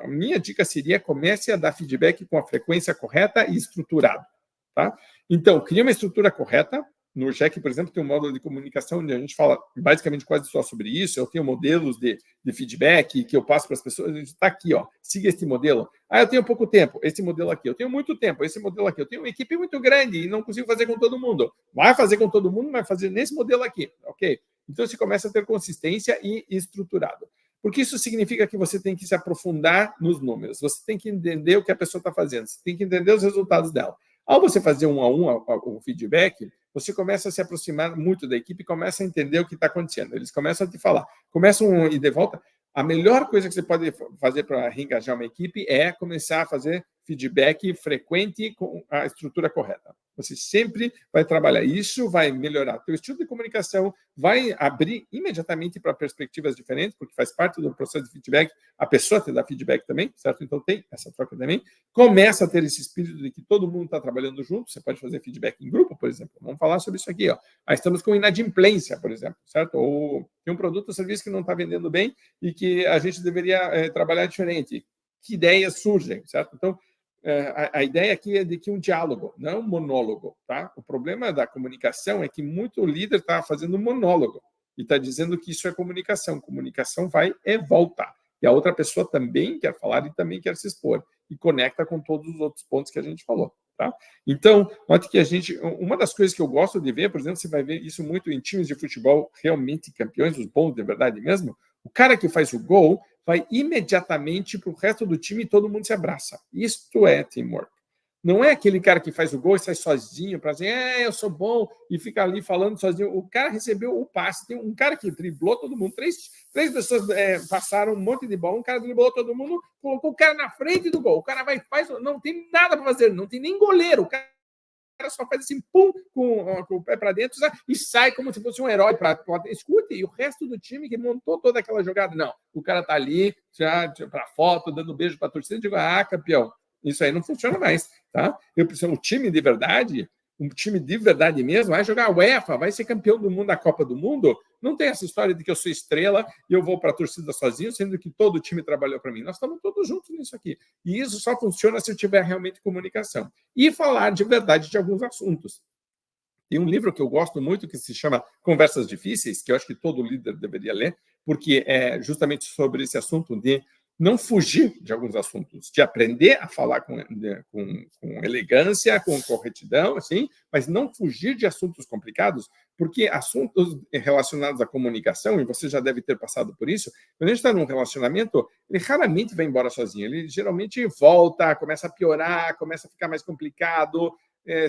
A minha dica seria: comece a dar feedback com a frequência correta e estruturado. Tá? Então, cria uma estrutura correta. No Jack, por exemplo, tem um módulo de comunicação onde a gente fala basicamente quase só sobre isso. Eu tenho modelos de feedback que eu passo para as pessoas. A gente está aqui, ó, siga este modelo. Eu tenho pouco tempo, esse modelo aqui. Eu tenho muito tempo, esse modelo aqui. Eu tenho uma equipe muito grande e não consigo fazer com todo mundo. Vai fazer com todo mundo, vai fazer nesse modelo aqui, ok? Então, você começa a ter consistência e estruturado. Porque isso significa que você tem que se aprofundar nos números. Você tem que entender o que a pessoa está fazendo. Você tem que entender os resultados dela. Ao você fazer um a um o feedback, você começa a se aproximar muito da equipe e começa a entender o que está acontecendo. Eles começam a te falar, começam a ir de volta. A melhor coisa que você pode fazer para reengajar uma equipe é começar a fazer feedback frequente com a estrutura correta. Você sempre vai trabalhar isso, vai melhorar teu estilo de comunicação, vai abrir imediatamente para perspectivas diferentes, porque faz parte do processo de feedback, a pessoa te dá feedback também, certo? Então tem essa troca também. Começa a ter esse espírito de que todo mundo está trabalhando junto, você pode fazer feedback em grupo, por exemplo. Vamos falar sobre isso aqui, ó. Estamos com inadimplência, por exemplo, certo? Ou tem um produto ou serviço que não está vendendo bem e que a gente deveria trabalhar diferente. Que ideias surgem, certo? Então, a ideia aqui é de que um diálogo, não um monólogo, tá? O problema da comunicação é que muito líder está fazendo um monólogo e está dizendo que isso é comunicação. Comunicação vai e volta. E a outra pessoa também quer falar e também quer se expor. E conecta com todos os outros pontos que a gente falou. Tá? Então, note que uma das coisas que eu gosto de ver, por exemplo, você vai ver isso muito em times de futebol realmente campeões, os bons de verdade mesmo, o cara que faz o gol vai imediatamente para o resto do time e todo mundo se abraça. Isto é teamwork. Não é aquele cara que faz o gol e sai sozinho para dizer, eu sou bom, e fica ali falando sozinho. O cara recebeu o passe. Tem um cara que driblou todo mundo. Três pessoas passaram um monte de bola. Um cara driblou todo mundo, colocou o cara na frente do gol. O cara vai e faz. Não tem nada para fazer, não tem nem goleiro. O cara só faz assim, pum, com o pé para dentro e sai como se fosse um herói. Escute, e o resto do time que montou toda aquela jogada, não. O cara tá ali, já para foto, dando beijo para a torcida, e digo, campeão, isso aí não funciona mais, tá? Eu preciso um time de verdade mesmo, vai jogar a UEFA, vai ser campeão do mundo da Copa do Mundo. Não tem essa história de que eu sou estrela e eu vou para a torcida sozinho, sendo que todo o time trabalhou para mim. Nós estamos todos juntos nisso aqui. E isso só funciona se eu tiver realmente comunicação. E falar de verdade de alguns assuntos. Tem um livro que eu gosto muito que se chama Conversas Difíceis, que eu acho que todo líder deveria ler, porque é justamente sobre esse assunto de não fugir de alguns assuntos, de aprender a falar com elegância, com corretidão, assim, mas não fugir de assuntos complicados, porque assuntos relacionados à comunicação, e você já deve ter passado por isso, quando a gente está num relacionamento, ele raramente vai embora sozinho, ele geralmente volta, começa a piorar, começa a ficar mais complicado,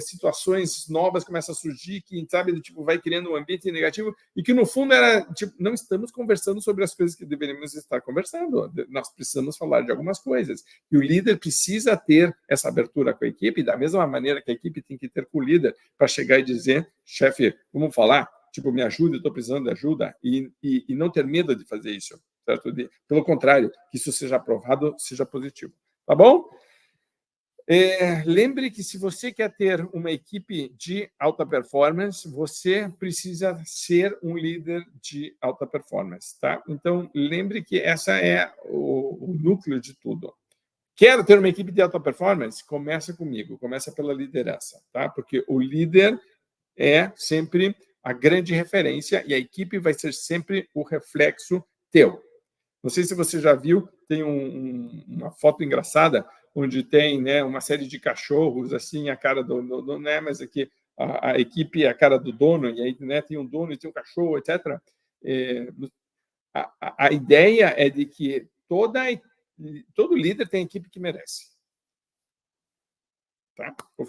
situações novas começam a surgir que, sabe, tipo, vai criando um ambiente negativo e que, no fundo, era, tipo, não estamos conversando sobre as coisas que deveríamos estar conversando. Nós precisamos falar de algumas coisas. E o líder precisa ter essa abertura com a equipe, da mesma maneira que a equipe tem que ter com o líder, para chegar e dizer, chefe, vamos falar? Tipo, me ajuda, eu estou precisando de ajuda. E não ter medo de fazer isso, certo? Pelo contrário, que isso seja aprovado, seja positivo. Tá bom? Lembre que, se você quer ter uma equipe de alta performance, você precisa ser um líder de alta performance, tá? Então, lembre que essa é o núcleo de tudo. Quero ter uma equipe de alta performance? Começa comigo, começa pela liderança, tá? Porque o líder é sempre a grande referência e a equipe vai ser sempre o reflexo teu. Não sei se você já viu, tem uma foto engraçada onde tem, né, uma série de cachorros, assim, a cara do né, mas aqui a equipe é a cara do dono, e aí, né, tem um dono e tem um cachorro, etc. A ideia é de que todo líder tem a equipe que merece. Tá? Vou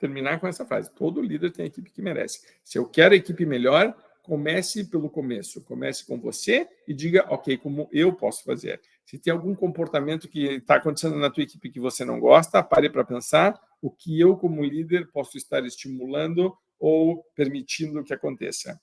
terminar com essa frase. Todo líder tem a equipe que merece. Se eu quero a equipe melhor, comece pelo começo. Comece com você e diga, ok, como eu posso fazer. Se tem algum comportamento que está acontecendo na tua equipe que você não gosta, pare para pensar o que eu, como líder, posso estar estimulando ou permitindo que aconteça.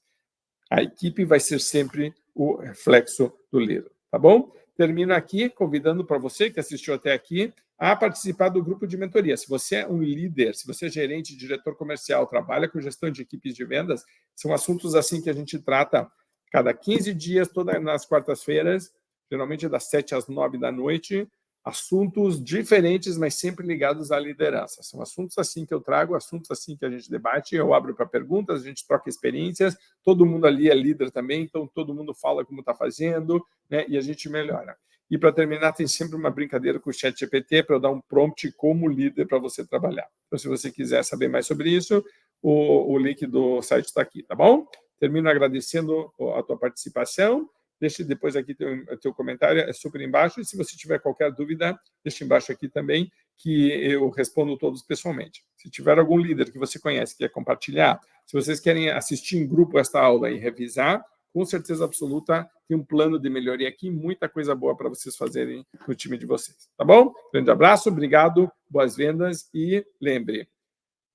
A equipe vai ser sempre o reflexo do líder, tá bom? Termino aqui convidando para você que assistiu até aqui a participar do grupo de mentoria. Se você é um líder, se você é gerente, diretor comercial, trabalha com gestão de equipes de vendas, são assuntos assim que a gente trata cada 15 dias, todas nas quartas-feiras, geralmente das 7 às 9 da noite, assuntos diferentes, mas sempre ligados à liderança. São assuntos assim que eu trago, assuntos assim que a gente debate, eu abro para perguntas, a gente troca experiências, todo mundo ali é líder também, então todo mundo fala como está fazendo, né, e a gente melhora. E para terminar, tem sempre uma brincadeira com o ChatGPT para eu dar um prompt como líder para você trabalhar. Então, se você quiser saber mais sobre isso, o link do site está aqui, tá bom? Termino agradecendo a tua participação. Deixe depois aqui teu comentário, é super embaixo. E se você tiver qualquer dúvida, deixe embaixo aqui também, que eu respondo todos pessoalmente. Se tiver algum líder que você conhece que quer compartilhar, se vocês querem assistir em grupo esta aula e revisar, com certeza absoluta, tem um plano de melhoria aqui, muita coisa boa para vocês fazerem no time de vocês. Tá bom? Grande abraço, obrigado, boas vendas e lembre,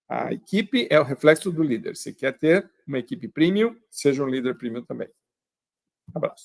a equipe é o reflexo do líder. Se quer ter uma equipe premium, seja um líder premium também. Abraço.